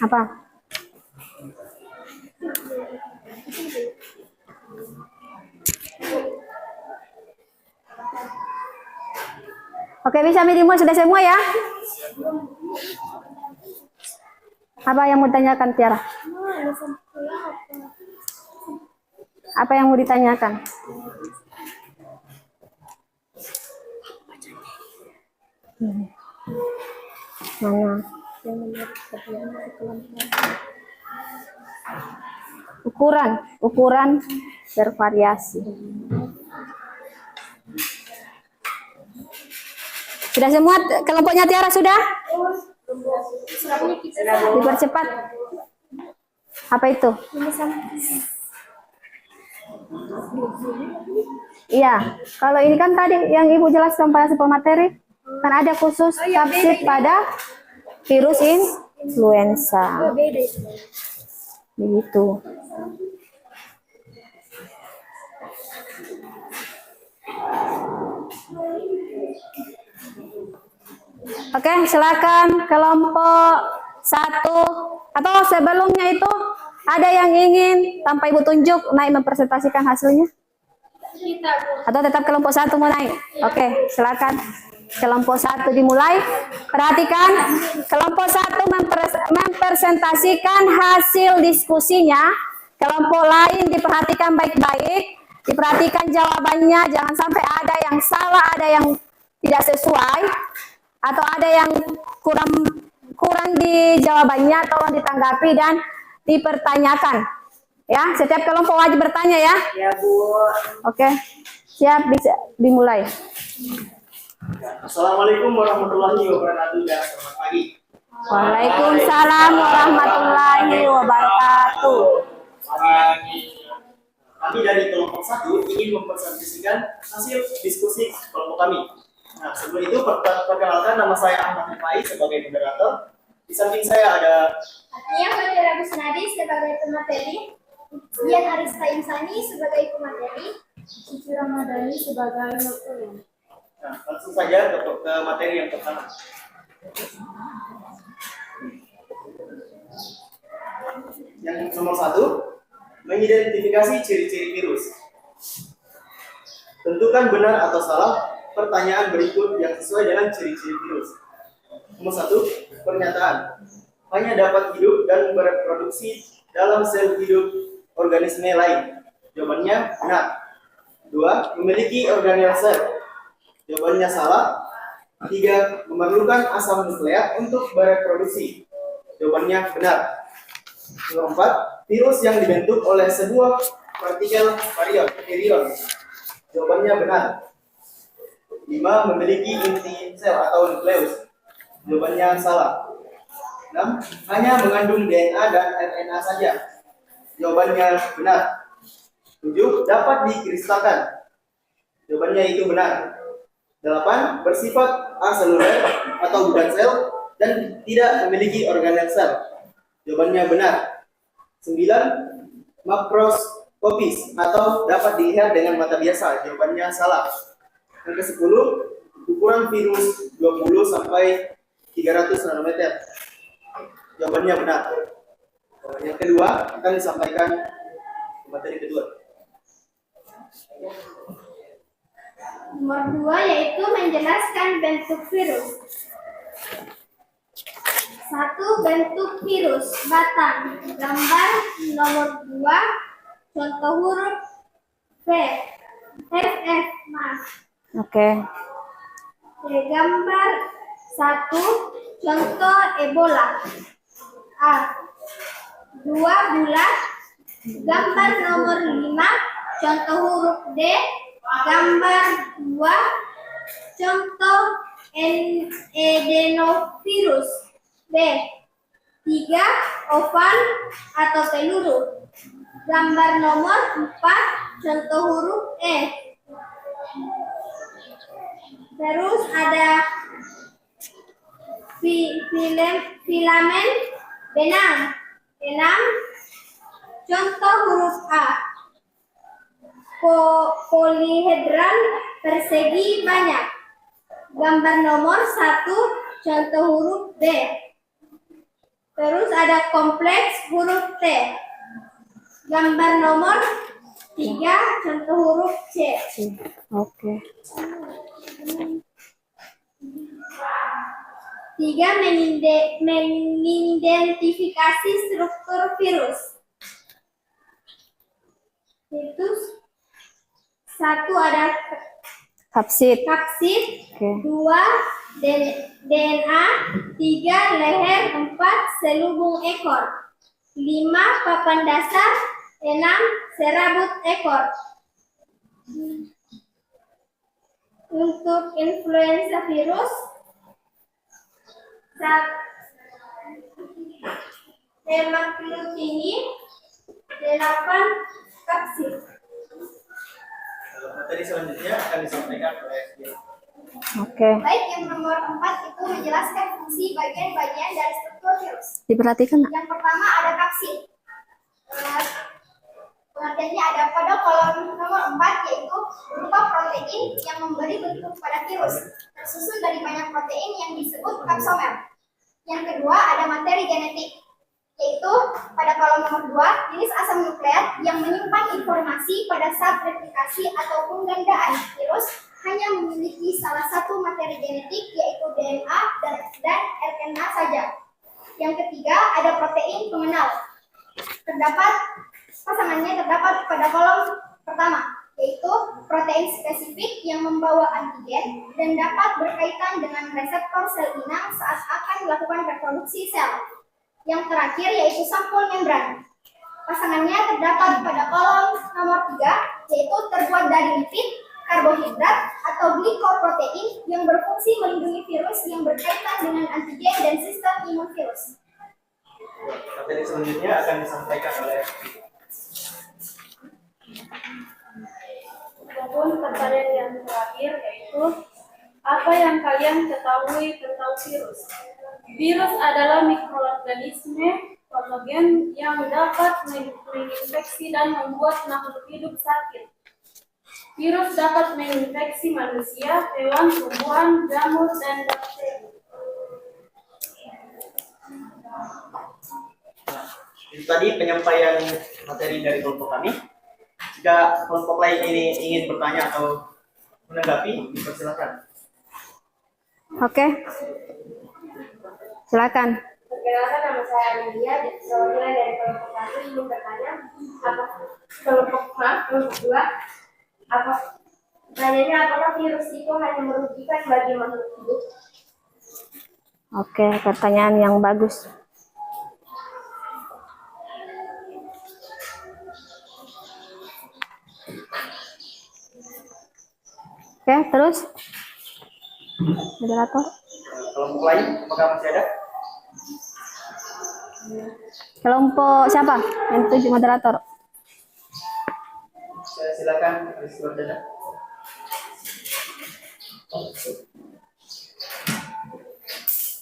Apa? Oke, bisa minimal sudah semua ya? Apa yang mau ditanyakan, Tiara? Apa yang mau ditanyakan? Mana? Ukuran bervariasi. Sudah semua kelompoknya Tiara sudah? Dipercepat. Apa itu? Iya, kalau ini kan tadi yang Ibu jelaskan pada pemateri, kan ada khusus tafsir pada virus influenza. Begitu. Oke, silakan kelompok 1 atau sebelumnya itu ada yang ingin tanpa Ibu tunjuk naik mempresentasikan hasilnya? Atau tetap kelompok 1 mau naik? Oke, silakan. Kelompok 1 dimulai. Perhatikan, kelompok 1 mempresentasikan hasil diskusinya. Kelompok lain diperhatikan baik-baik. Diperhatikan jawabannya, jangan sampai ada yang salah, ada yang tidak sesuai, atau ada yang kurang di jawabannya, tolong ditanggapi dan dipertanyakan. Ya, setiap kelompok wajib bertanya ya.
Ya, Bu.
Oke, siap, bisa dimulai.
Assalamualaikum warahmatullahi wabarakatuh dan selamat pagi.
Waalaikumsalam warahmatullahi wabarakatuh.
Kami dari kelompok 1 ingin mempresentasikan hasil diskusi kelompok kami. Nah, sebelum itu perkenalkan, nama saya Ahmad Rifai sebagai moderator. Di samping saya ada
Nia Fadira Busnadi sebagai pemateri, Dian Arista Insani sebagai pemateri, Cici Ramadhani sebagai notulen.
Nah, langsung saja ke materi yang pertama. Yang nomor 1, Mengidentifikasi ciri-ciri virus. Tentukan benar atau salah pertanyaan berikut yang sesuai dengan ciri-ciri virus. Nomor 1, pernyataan. Hanya dapat hidup dan bereproduksi dalam sel hidup organisme lain. Jawabannya benar. 2, memiliki organel sel. Jawabannya salah. 3, memerlukan asam nukleat untuk bereproduksi. Jawabannya benar. Nomor 4, virus yang dibentuk oleh sebuah partikel virion. Jawabannya benar. 5, memiliki inti sel atau nukleus. Jawabannya salah. 6, hanya mengandung DNA dan RNA saja. Jawabannya benar. 7, dapat dikristalkan. Jawabannya itu benar. 8, bersifat aseluler atau bukan sel dan tidak memiliki organel sel. Jawabannya benar. 9, makroskopis atau dapat dilihat dengan mata biasa. Jawabannya salah. Yang ke-10, ukuran virus 20 sampai 300 nanometer. Jawabannya benar. Yang kedua akan disampaikan materi kedua.
Nomor 2 yaitu menjelaskan bentuk virus. 1. Bentuk virus. Batang. Gambar nomor 2. Contoh huruf V. FF. Mas.
Oke.
Gambar 1. Contoh Ebola. A. 2 bulat. Gambar nomor 5. Contoh huruf D. Gambar 2. Contoh adenovirus. B. 3. Oval atau peluru. Gambar nomor 4. Contoh huruf E. Terus ada filamen benang. Contoh huruf A. Polihedral persegi banyak. Gambar nomor 1. Contoh huruf B. Terus ada kompleks huruf T. Gambar nomor 3. Contoh huruf C.
Oke.
3. Mengidentifikasi struktur virus. Itu 1 ada
Kapsid.
kapsid,
Oke.
2 DNA, 3 leher, 4 selubung ekor, 5 papan dasar, 6 serabut ekor. Untuk influenza virus, hemagglutinin 8 kapsid.
Materi selanjutnya akan disampaikan oleh dia.
Oke.
Baik, yang nomor 4 itu menjelaskan fungsi bagian-bagian dari struktur virus.
Diperhatikan.
Yang pertama ada kapsid. Pengertiannya ada pada kolom nomor 4 yaitu berupa protein yang memberi bentuk pada virus, tersusun dari banyak protein yang disebut kapsomer. Yang kedua ada materi genetik, yaitu pada kolom nomor 2 jenis asam nukleat yang menyimpan informasi pada saat replikasi atau penggandaan virus hanya memiliki salah satu materi genetik yaitu DNA dan RNA saja. Yang ketiga ada protein pengenal. Pasangannya terdapat pada kolom pertama, yaitu protein spesifik yang membawa antigen dan dapat berkaitan dengan reseptor sel inang saat akan melakukan reproduksi sel. Yang terakhir yaitu sampul membran. Pasangannya terdapat pada kolom nomor 3, yaitu terbuat dari lipid, karbohidrat, atau glikoprotein yang berfungsi melindungi virus yang berkaitan dengan antigen dan sistem imun virus.
Materi selanjutnya akan disampaikan oleh
Ataupun pertanyaan yang terakhir yaitu apa yang kalian ketahui tentang virus? Virus adalah mikroorganisme patogen yang dapat menginfeksi dan membuat makhluk hidup sakit. Virus dapat menginfeksi manusia, hewan, tumbuhan, jamur, dan bakteri.
Itu tadi penyampaian materi dari kelompok kami. Jika kelompok lain ini ingin bertanya atau menanggapi, dipersilakan.
Oke. Silakan.
Perkenalkan, nama saya Amelia, perwakilan dari kelompok 1 ingin bertanya, kelompok 2, pertanyaannya apakah virus itu hanya merugikan bagi makhluk hidup?
Oke, pertanyaan yang bagus. Oke, terus? Moderator?
Kelompok lain, apakah masih ada?
Kelompok siapa? Yang 7 moderator.
Saya silakan, Rizky Wardana.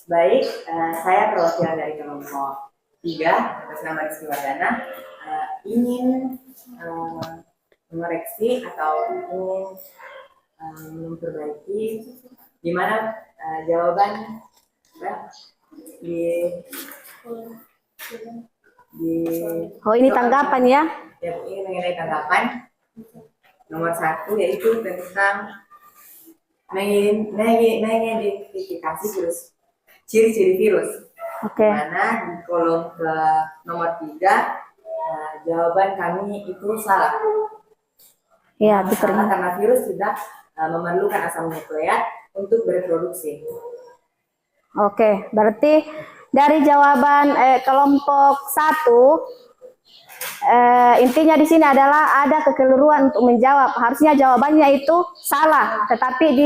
Baik, saya perwakilan dari kelompok 3 atas nama Rizky Wardana ingin mengoreksi atau ingin memperbaiki di mana jawaban di
Oh, ini tanggapan ya?
ya ini mengenai tanggapan nomor 1 yaitu tentang mengidentifikasi virus, ciri-ciri virus.
Oke.
Mana di kolom ke nomor 3 jawaban kami itu salah.
Iya,
Salah
diterima.
karena virus tidak memerlukan asam nukleat untuk berproduksi.
Oke, berarti dari jawaban kelompok 1 intinya di sini adalah ada kekeliruan untuk menjawab. Harusnya jawabannya itu salah, tetapi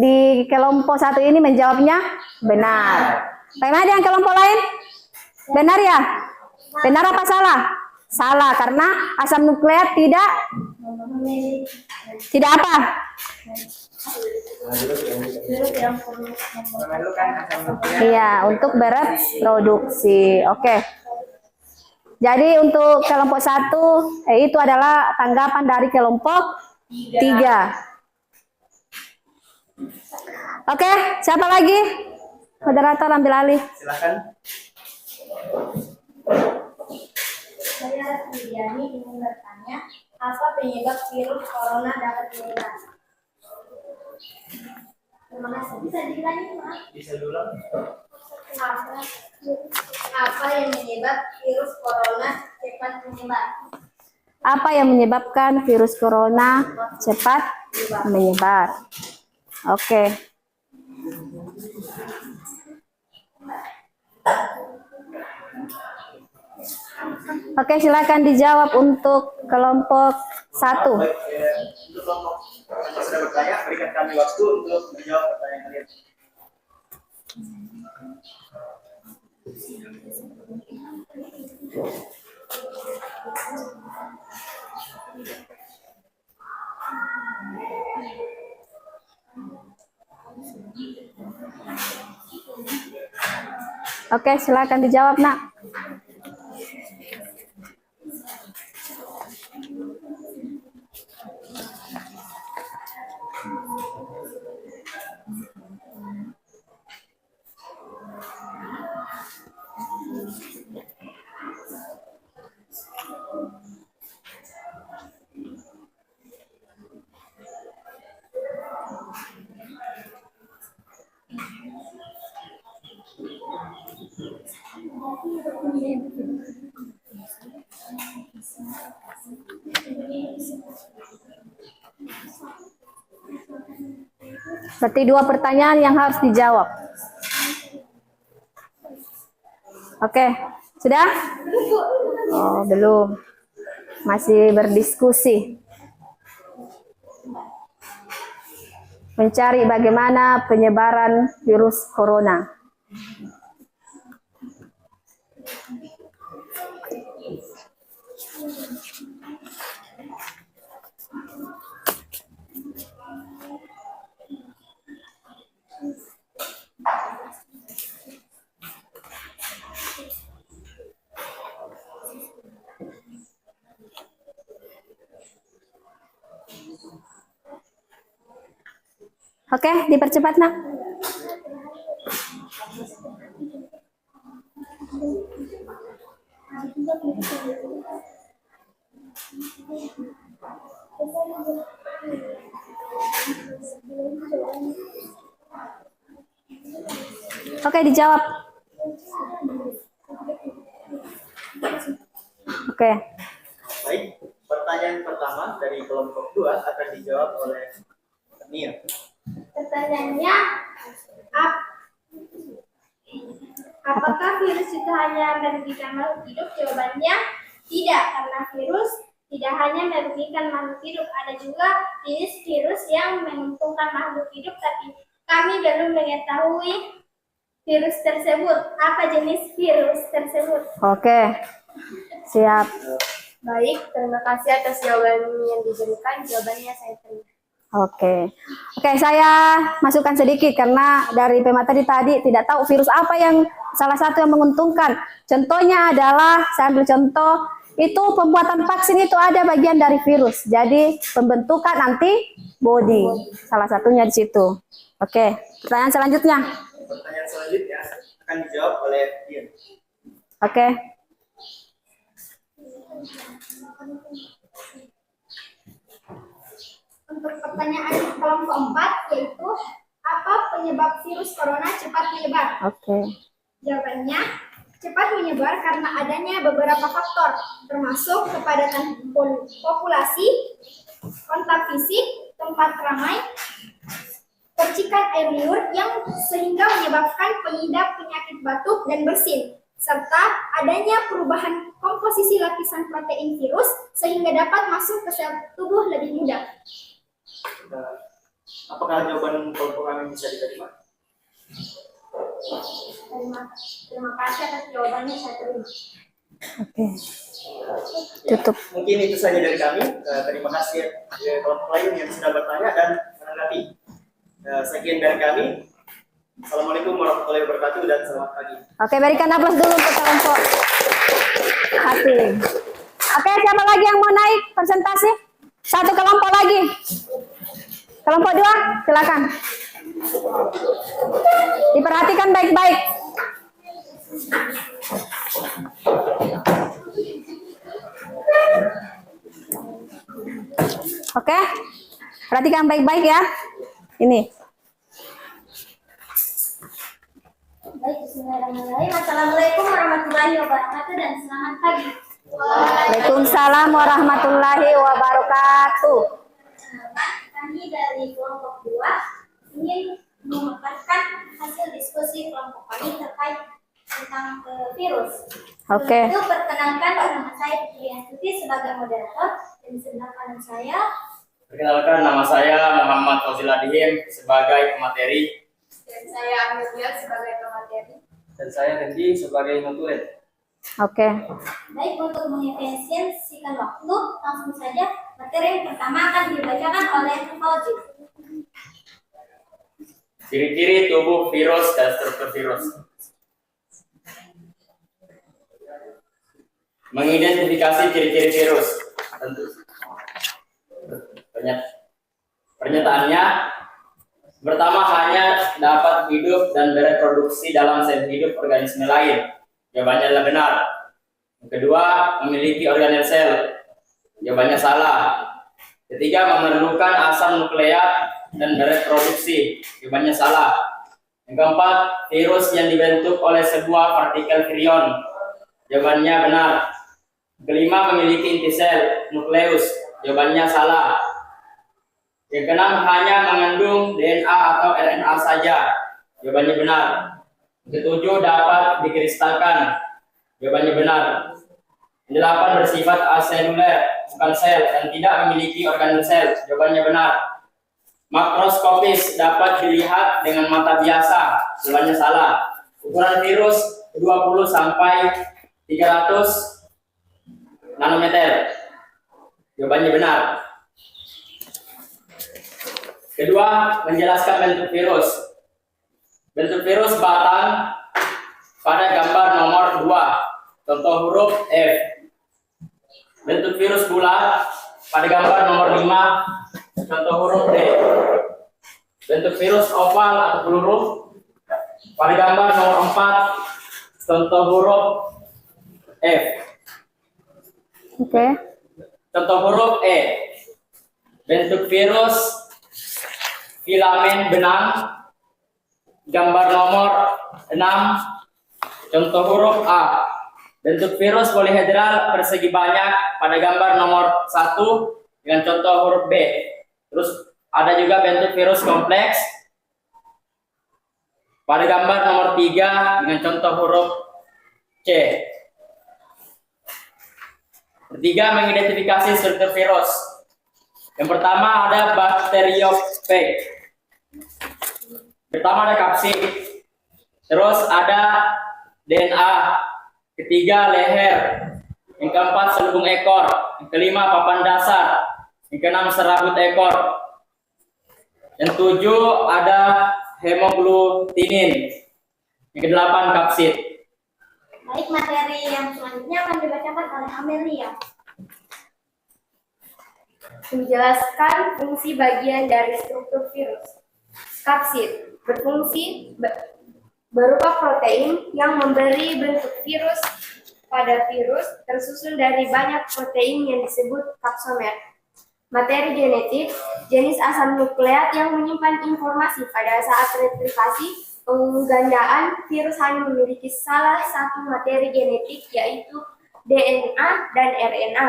di kelompok 1 ini menjawabnya benar. Bagaimana dengan kelompok lain? Benar ya? Benar apa salah? Salah karena asam nukleat tidak apa?
Memerlukan asam nukleat.
Iya, untuk bereproduksi. Oke. Jadi untuk kelompok 1 itu adalah tanggapan dari kelompok 3. Oke, siapa lagi? Moderator ambil alih.
Silakan.
Saya Sudiani ingin bertanya, apa penyebab virus corona dapat menyebar? Terima kasih. Bisa diulangi, Pak?
Bisa diulang?
Apa yang menyebab virus corona cepat menyebar?
Apa yang menyebabkan virus corona cepat menyebar? Oke. Oke, silakan dijawab untuk kelompok 1.
Baik, untuk kelompok yang sudah bertanya, berikan kami waktu untuk menjawab pertanyaan kalian.
Oke, silakan dijawab, Nak. Berarti 2 pertanyaan yang harus dijawab. Oke, sudah? Oh, belum. Masih berdiskusi. Mencari bagaimana penyebaran virus corona. Oke, dipercepat, Nak. Oke, dijawab. Oke.
Baik, pertanyaan pertama dari kelompok 2 akan dijawab oleh Nia.
Pertanyaannya, apakah virus itu hanya merugikan makhluk hidup? Jawabannya tidak, karena virus tidak hanya merugikan makhluk hidup, ada juga jenis virus yang menguntungkan makhluk hidup, tapi kami belum mengetahui virus tersebut. Apa jenis virus tersebut?
Oke. Siap.
Baik, terima kasih atas jawaban yang diberikan. Jawabannya saya terima.
Oke. Oke, saya masukkan sedikit karena dari pemateri tadi tidak tahu virus apa yang salah satu yang menguntungkan. Contohnya adalah, saya ambil contoh, itu pembuatan vaksin itu ada bagian dari virus. Jadi pembentukan antibody. Salah satunya di situ. Oke, pertanyaan selanjutnya.
Pertanyaan selanjutnya akan dijawab oleh Dian.
Oke.
Untuk pertanyaan kelompok 4, yaitu apa penyebab virus corona cepat menyebar?
Oke.
Jawabannya, cepat menyebar karena adanya beberapa faktor, termasuk kepadatan populasi, kontak fisik, tempat ramai, percikan air liur yang sehingga menyebabkan pengidap penyakit batuk dan bersin, serta adanya perubahan komposisi lapisan protein virus sehingga dapat masuk ke sel tubuh lebih mudah.
Apakah jawaban kelompok kami bisa diterima?
Terima kasih atas jawabannya, saya terima.
Oke. Tutup.
Mungkin itu saja dari kami. Terima kasih kelompok lain yang sudah bertanya dan menanggapi. Sekian dari kami. Assalamualaikum warahmatullahi wabarakatuh dan selamat pagi.
Oke, berikan aplaus dulu untuk kelompok hati. Oke, siapa lagi yang mau naik presentasi? Satu kelompok lagi. Kelompok 2, silakan. Diperhatikan baik-baik. Oke, perhatikan baik-baik ya. Ini.
Baik, bismillahirrahmanirrahim. Assalamualaikum warahmatullahi wabarakatuh dan selamat pagi.
Waalaikumsalam warahmatullahi wabarakatuh.
Kami dari kelompok 2 ingin memaparkan hasil diskusi kelompok kami terkait tentang virus.
Oke.
Itu perkenalkan nama saya Putri Astuti sebagai moderator dan sebelah kanan saya.
Perkenalkan, nama saya Muhammad Fazil Adhim sebagai pemateri.
Dan saya Amelia sebagai pemateri.
Dan saya Rendy sebagai notulen.
Oke.
Baik, untuk mengefisiensikan waktu, langsung saja materi yang pertama akan dibacakan oleh Fauzi.
Ciri-ciri tubuh virus dan struktur virus. Mengidentifikasi ciri-ciri virus. Tentu. Pernyataannya, pertama hanya dapat hidup dan bereproduksi dalam sel hidup organisme lain. Jawabannya adalah benar. Yang kedua, memiliki organel sel. Jawabannya salah. Ketiga, memerlukan asam nukleat dan bereproduksi. Jawabannya salah. Yang keempat, virus yang dibentuk oleh sebuah partikel virion. Jawabannya benar. Kelima, memiliki inti sel, nukleus. Jawabannya salah. Yang keenam, hanya mengandung DNA atau RNA saja. Jawabannya benar. Yang ketujuh, dapat dikristalkan. Jawabannya benar. Yang delapan, bersifat aseluler, bukan sel, dan tidak memiliki organel sel. Jawabannya benar. Makroskopis, dapat dilihat dengan mata biasa. Jawabannya salah. Ukuran virus 20 sampai 300 nanometer. Jawabannya benar. Kedua, menjelaskan bentuk virus. Bentuk virus batang pada gambar nomor 2, contoh huruf F. Bentuk virus bulat pada gambar nomor 5, contoh huruf D. Bentuk virus oval atau peluru pada gambar nomor 4, contoh huruf F.
Oke.
Contoh huruf E. Bentuk virus filamen benang. Gambar nomor 6. Contoh huruf A. Bentuk virus polihedral persegi banyak pada gambar nomor 1 dengan contoh huruf B. Terus ada juga bentuk virus kompleks pada gambar nomor 3 dengan contoh huruf C. Ketiga, mengidentifikasi struktur virus. Yang pertama ada bakteriofag. Pertama ada kapsid. Terus ada DNA. Ketiga, leher. Yang keempat, selubung ekor. Yang kelima, papan dasar. Yang keenam, serabut ekor. Yang tujuh, ada hemoglutinin. Yang kedelapan, kapsid.
Baik, materi yang selanjutnya akan dibacakan oleh Amelia.
Menjelaskan fungsi bagian dari struktur virus. Kapsid berfungsi berupa protein yang memberi bentuk virus pada virus tersusun dari banyak protein yang disebut kapsomer. Materi genetik, jenis asam nukleat yang menyimpan informasi pada saat replikasi. Penggandaan virus hanya memiliki salah satu materi genetik, yaitu DNA dan RNA.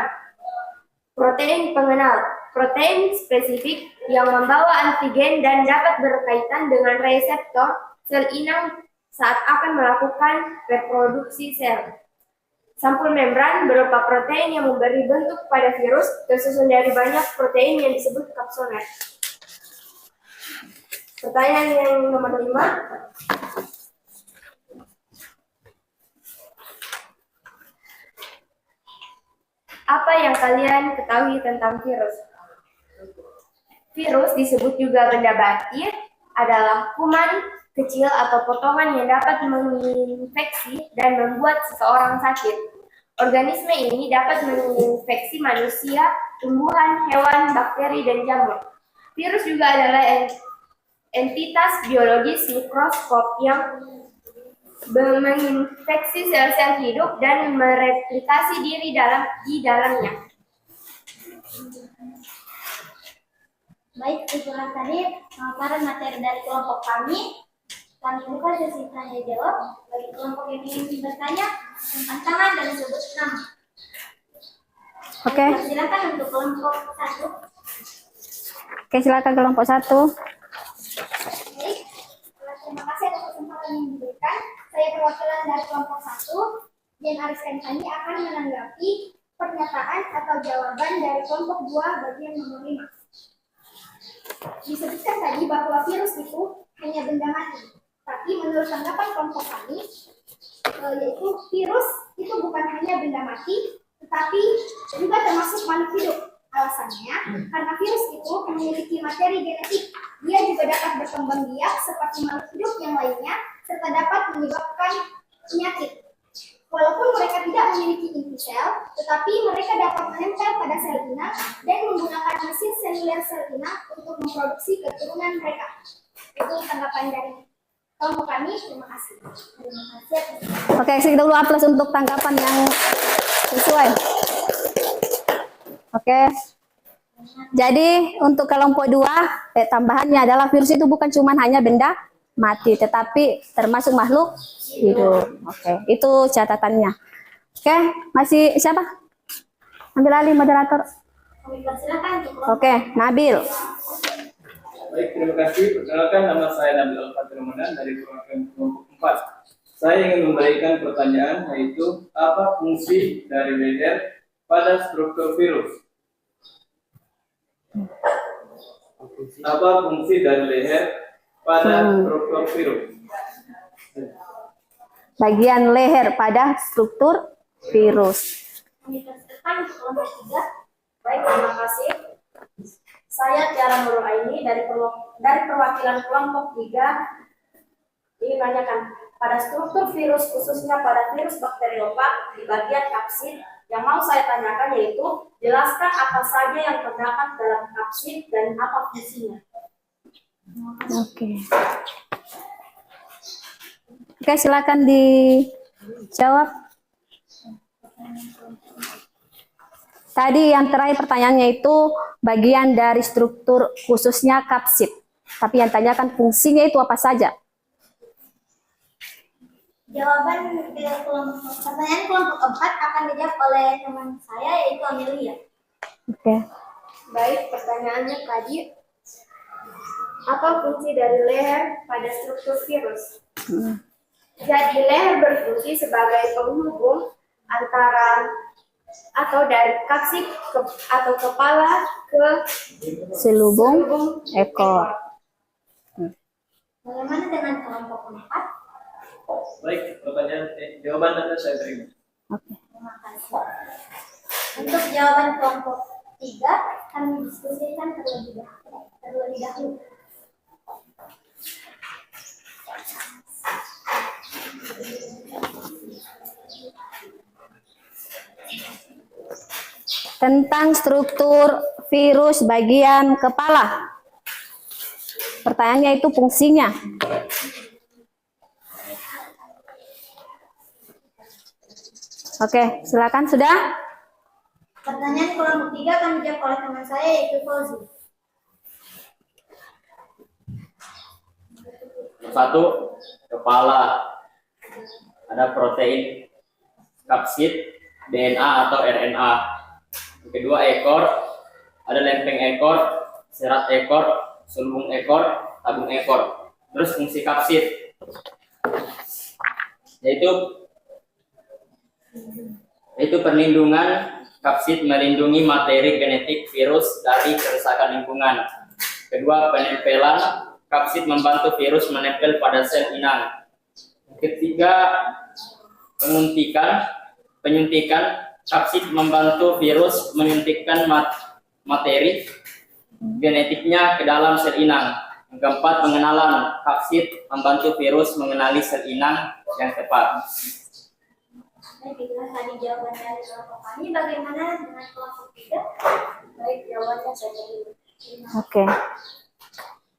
Protein pengenal, protein spesifik yang membawa antigen dan dapat berkaitan dengan reseptor sel inang saat akan melakukan reproduksi sel. Sampul membran berupa protein yang memberi bentuk pada virus tersusun dari banyak protein yang disebut kapsomer. Pertanyaan yang nomor 5. Apa yang kalian ketahui tentang virus? Virus disebut juga benda bakteri, adalah kuman kecil atau potongan yang dapat menginfeksi dan membuat seseorang sakit. Organisme ini dapat menginfeksi manusia, tumbuhan, hewan, bakteri, dan jamur. Virus juga adalah entitas biologis mikroskop yang menginfeksi sel-sel hidup dan mereplikasi diri di dalamnya.
Baik, itulah tadi pemaparan materi dari kelompok kami. Kami buka sesi tanya jawab. Bagi kelompok yang ingin bertanya, angkat tangan dan sebut nama.
Oke.
Silakan untuk kelompok 1.
Oke, silakan kelompok 1.
Baik, terima kasih atas kesempatan yang diberikan. Saya perwakilan dari kelompok 1. Jen Ariskan kami akan menanggapi pernyataan atau jawaban dari kelompok 2 bagian nomor 5. Disebutkan tadi bahwa virus itu hanya benda mati. Tapi menurut tanggapan kelompok kami, yaitu virus itu bukan hanya benda mati, tetapi juga termasuk makhluk hidup. Alasannya, karena virus itu memiliki materi genetik. Dia juga dapat berkembang biak seperti makhluk hidup yang lainnya, serta dapat menyebabkan penyakit. Walaupun mereka tidak memiliki inti sel, tetapi mereka dapat menempel pada sel inang dan menggunakan mesin seluler sel inang untuk memproduksi keturunan mereka. Itu tanggapan dari kelompok kami. Terima kasih. Terima kasih.
Oke, kita dulu aplaus untuk tanggapan yang sesuai. Oke. Jadi untuk kelompok 2, tambahannya adalah virus itu bukan cuma hanya benda mati, tetapi termasuk makhluk hidup. Oke, itu catatannya. Oke, masih siapa? Ambil alih moderator. Oke, Nabil.
Baik, terima kasih. Perkenalkan, nama saya Nabil Al-Fatih Ramadan dari kelompok 4. Saya ingin memberikan pertanyaan, yaitu apa fungsi dari leher pada struktur virus? Apa fungsi dari leher pada struktur virus?
Bagian leher pada struktur virus.
Kami kelompok 3.
Baik, terima kasih. Saya Tiara Nurul Aini dari perwakilan kelompok 3 ingin menanyakan pada struktur virus, khususnya pada virus bakteriofag di bagian kapsid. Yang mau saya tanyakan yaitu jelaskan apa saja yang terdapat dalam kapsid dan apa fungsinya.
Oke. Oke, silakan dijawab. Tadi yang terakhir pertanyaannya itu bagian dari struktur khususnya kapsid. Tapi yang tanyakan fungsinya itu apa saja?
Jawaban pertanyaan kelompok 4 akan dijawab oleh teman saya yaitu Amelia.
Oke.
Baik, pertanyaannya tadi, apa fungsi dari leher pada struktur virus? Jadi leher berfungsi sebagai penghubung antara atau dari kapsid atau kepala ke
Selubung ekor.
Bagaimana dengan kelompok 4?
Baik, jawaban Anda saya terima.
Terima kasih. Untuk jawaban kelompok 3 kami diskusikan terlebih dahulu.
Tentang struktur virus bagian kepala. Pertanyaannya itu fungsinya. Oke, silakan sudah.
Pertanyaan kelompok 3 akan dijawab oleh teman saya yaitu Fauzi.
Satu, kepala. Ada protein kapsid, DNA atau RNA. Yang kedua, ekor. Ada lempeng ekor, serat ekor, sulbung ekor, tabung ekor. Terus fungsi kapsid yaitu perlindungan. Kapsid melindungi materi genetik virus dari kerusakan lingkungan. Kedua, penempelan. Kapsid membantu virus menempel pada sel inang. Ketiga, penyuntikan. Kapsid membantu virus menyuntikkan materi genetiknya ke dalam sel inang. Yang keempat, pengenalan. Kapsid membantu virus mengenali sel inang yang tepat.
Baik, itulah tadi jawaban dari kelompok kami. Bagaimana dengan kelompok 3? Baik, jawabannya saya terima.
Oke.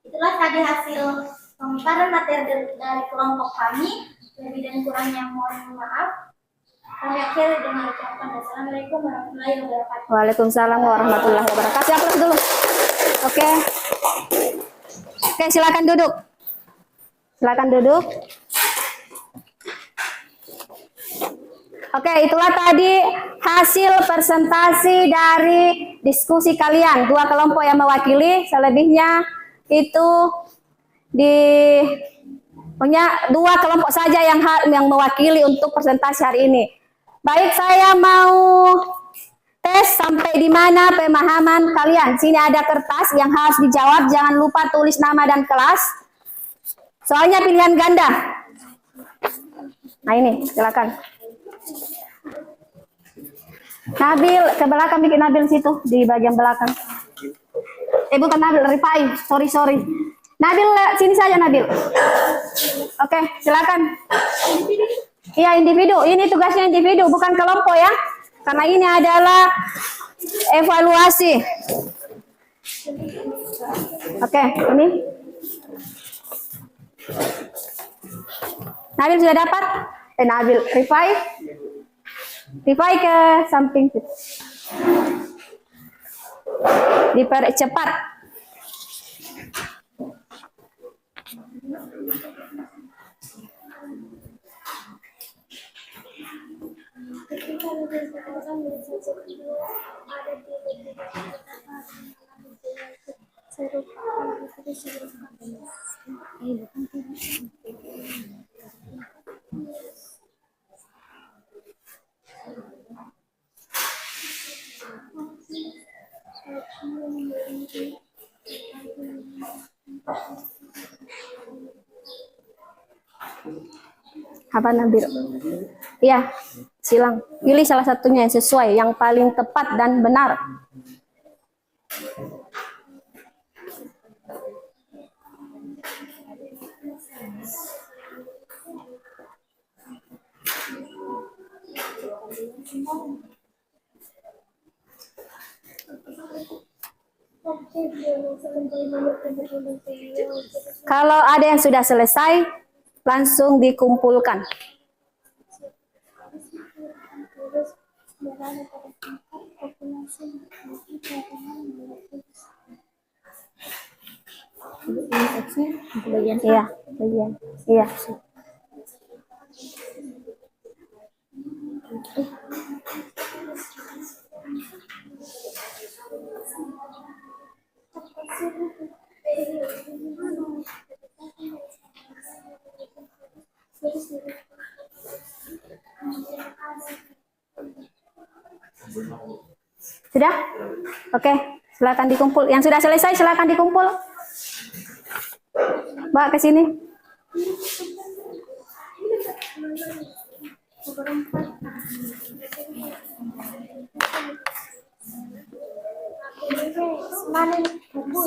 Itulah tadi hasil pemaparan materi dari kelompok kami. Lebih dan kurangnya mohon maaf. Kami akhiri dengan ucapan Assalamualaikum warahmatullahi wabarakatuh.
Waalaikumsalam warahmatullahi wabarakatuh. Aplaus dulu. Oke. Oke, silakan duduk. Silakan duduk. Oke, itulah tadi hasil presentasi dari diskusi kalian. Dua kelompok yang mewakili, selebihnya itu punya dua kelompok saja yang mewakili untuk presentasi hari ini. Baik, saya mau tes sampai di mana pemahaman kalian. Sini ada kertas yang harus dijawab, jangan lupa tulis nama dan kelas. Soalnya pilihan ganda. Nah ini, silakan. Nabil, ke belakang, bikin Nabil situ, di bagian belakang. Bukan Nabil, Rifai, sorry. Nabil, sini saja Nabil. Oke, silakan. Iya, individu, ini tugasnya individu, bukan kelompok ya. Karena ini adalah evaluasi. Oke, ini. Nabil sudah dapat? Nabil, Rifai ke samping. Dipercepat. Apa Nabil? Iya, silang. Pilih salah satunya yang sesuai, yang paling tepat dan benar. Kalau ada yang sudah selesai, langsung dikumpulkan.
berada pada tingkat populasi memiliki cadangan virus. Ini teksnya bagian
Iya, bagian. Iya. Sudah? Oke, silakan dikumpul. Yang sudah selesai silakan dikumpul. Bawa ke sini.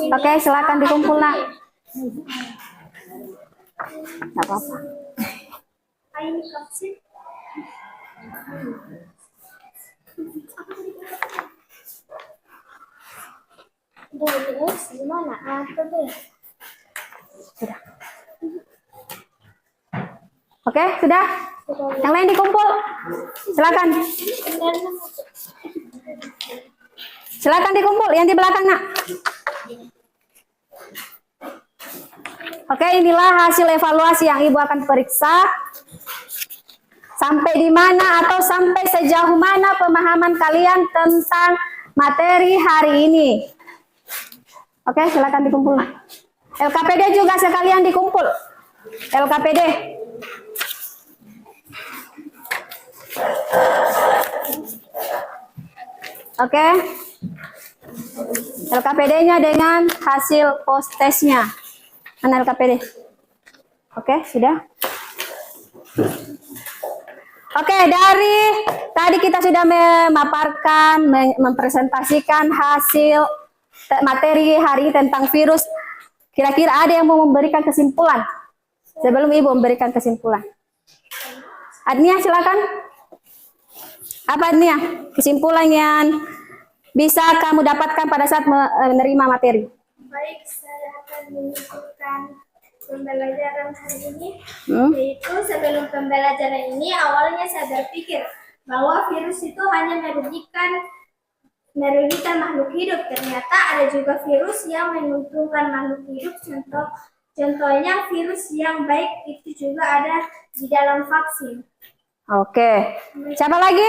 Oke, silakan dikumpul, Nak. Enggak apa-apa.
Terus gimana? Apa deh?
Sudah. Oke, sudah. Yang lain dikumpul. Silakan. Silakan dikumpul yang di belakang, Nak. Oke, inilah hasil evaluasi yang Ibu akan periksa. Sampai di mana atau sampai sejauh mana pemahaman kalian tentang materi hari ini. Oke, silakan dikumpul. LKPD juga sekalian dikumpul. LKPD. Oke. LKPD-nya dengan hasil post testnya. Mana LKPD? Oke, sudah. Oke, dari tadi kita sudah memaparkan, mempresentasikan hasil materi hari ini tentang virus. Kira-kira ada yang mau memberikan kesimpulan? Sebelum Ibu memberikan kesimpulan. Adnia, silakan. Apa Adnia? Kesimpulan yang bisa kamu dapatkan pada saat menerima materi.
Baik, saya akan menyimpulkan pembelajaran hari ini. Yaitu sebelum pembelajaran ini awalnya saya berpikir bahwa virus itu hanya merugikan makhluk hidup. Ternyata ada juga virus yang menguntungkan makhluk hidup. Contohnya virus yang baik itu juga ada di dalam vaksin.
Oke. Siapa lagi?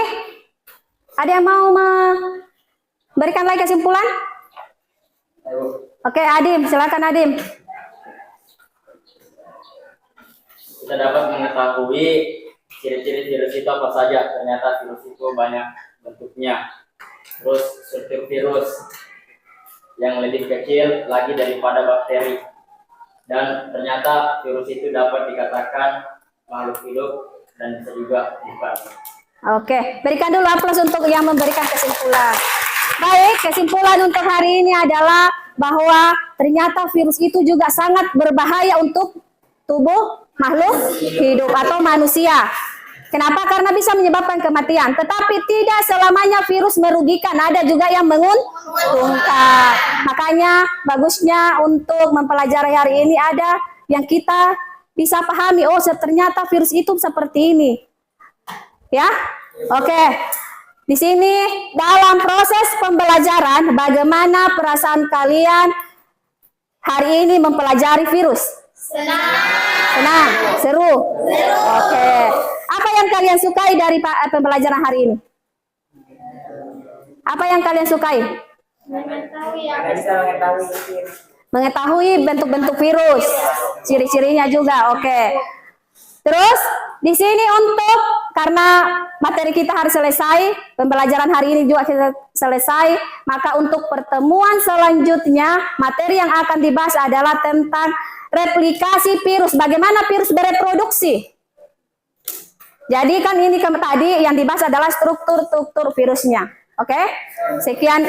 Ada yang mau memberikan lagi kesimpulan? Oke, Adim, silakan Adim.
Kita dapat mengetahui ciri-ciri virus itu apa saja. Ternyata virus itu banyak bentuknya. Terus struktur virus yang lebih kecil lagi daripada bakteri. Dan ternyata virus itu dapat dikatakan makhluk hidup dan bisa juga bukan.
Oke, berikan dulu aplaus untuk yang memberikan kesimpulan. Baik, kesimpulan untuk hari ini adalah bahwa ternyata virus itu juga sangat berbahaya untuk tubuh makhluk hidup atau manusia. Kenapa? Karena bisa menyebabkan kematian. Tetapi tidak selamanya virus merugikan. Ada juga yang menguntungkan. Makanya bagusnya untuk mempelajari hari ini ada yang kita bisa pahami. Oh, ternyata virus itu seperti ini. Ya, oke. Di sini dalam proses pembelajaran, bagaimana perasaan kalian hari ini mempelajari virus? Senang, seru. Oke. Apa yang kalian sukai dari pembelajaran hari ini? Apa yang kalian sukai? Mengetahui bentuk-bentuk virus, ciri-cirinya juga. Oke. Terus di sini karena materi kita harus selesai, pembelajaran hari ini juga kita selesai, maka untuk pertemuan selanjutnya materi yang akan dibahas adalah tentang replikasi virus, bagaimana virus bereproduksi. Jadi kan ini tadi yang dibahas adalah struktur virusnya. Oke, sekian,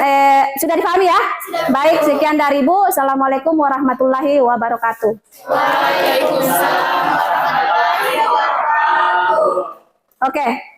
sudah dipahami ya? Baik, sekian dari Ibu. Assalamualaikum warahmatullahi wabarakatuh.
Waalaikumsalam warahmatullahi wabarakatuh.
Oke.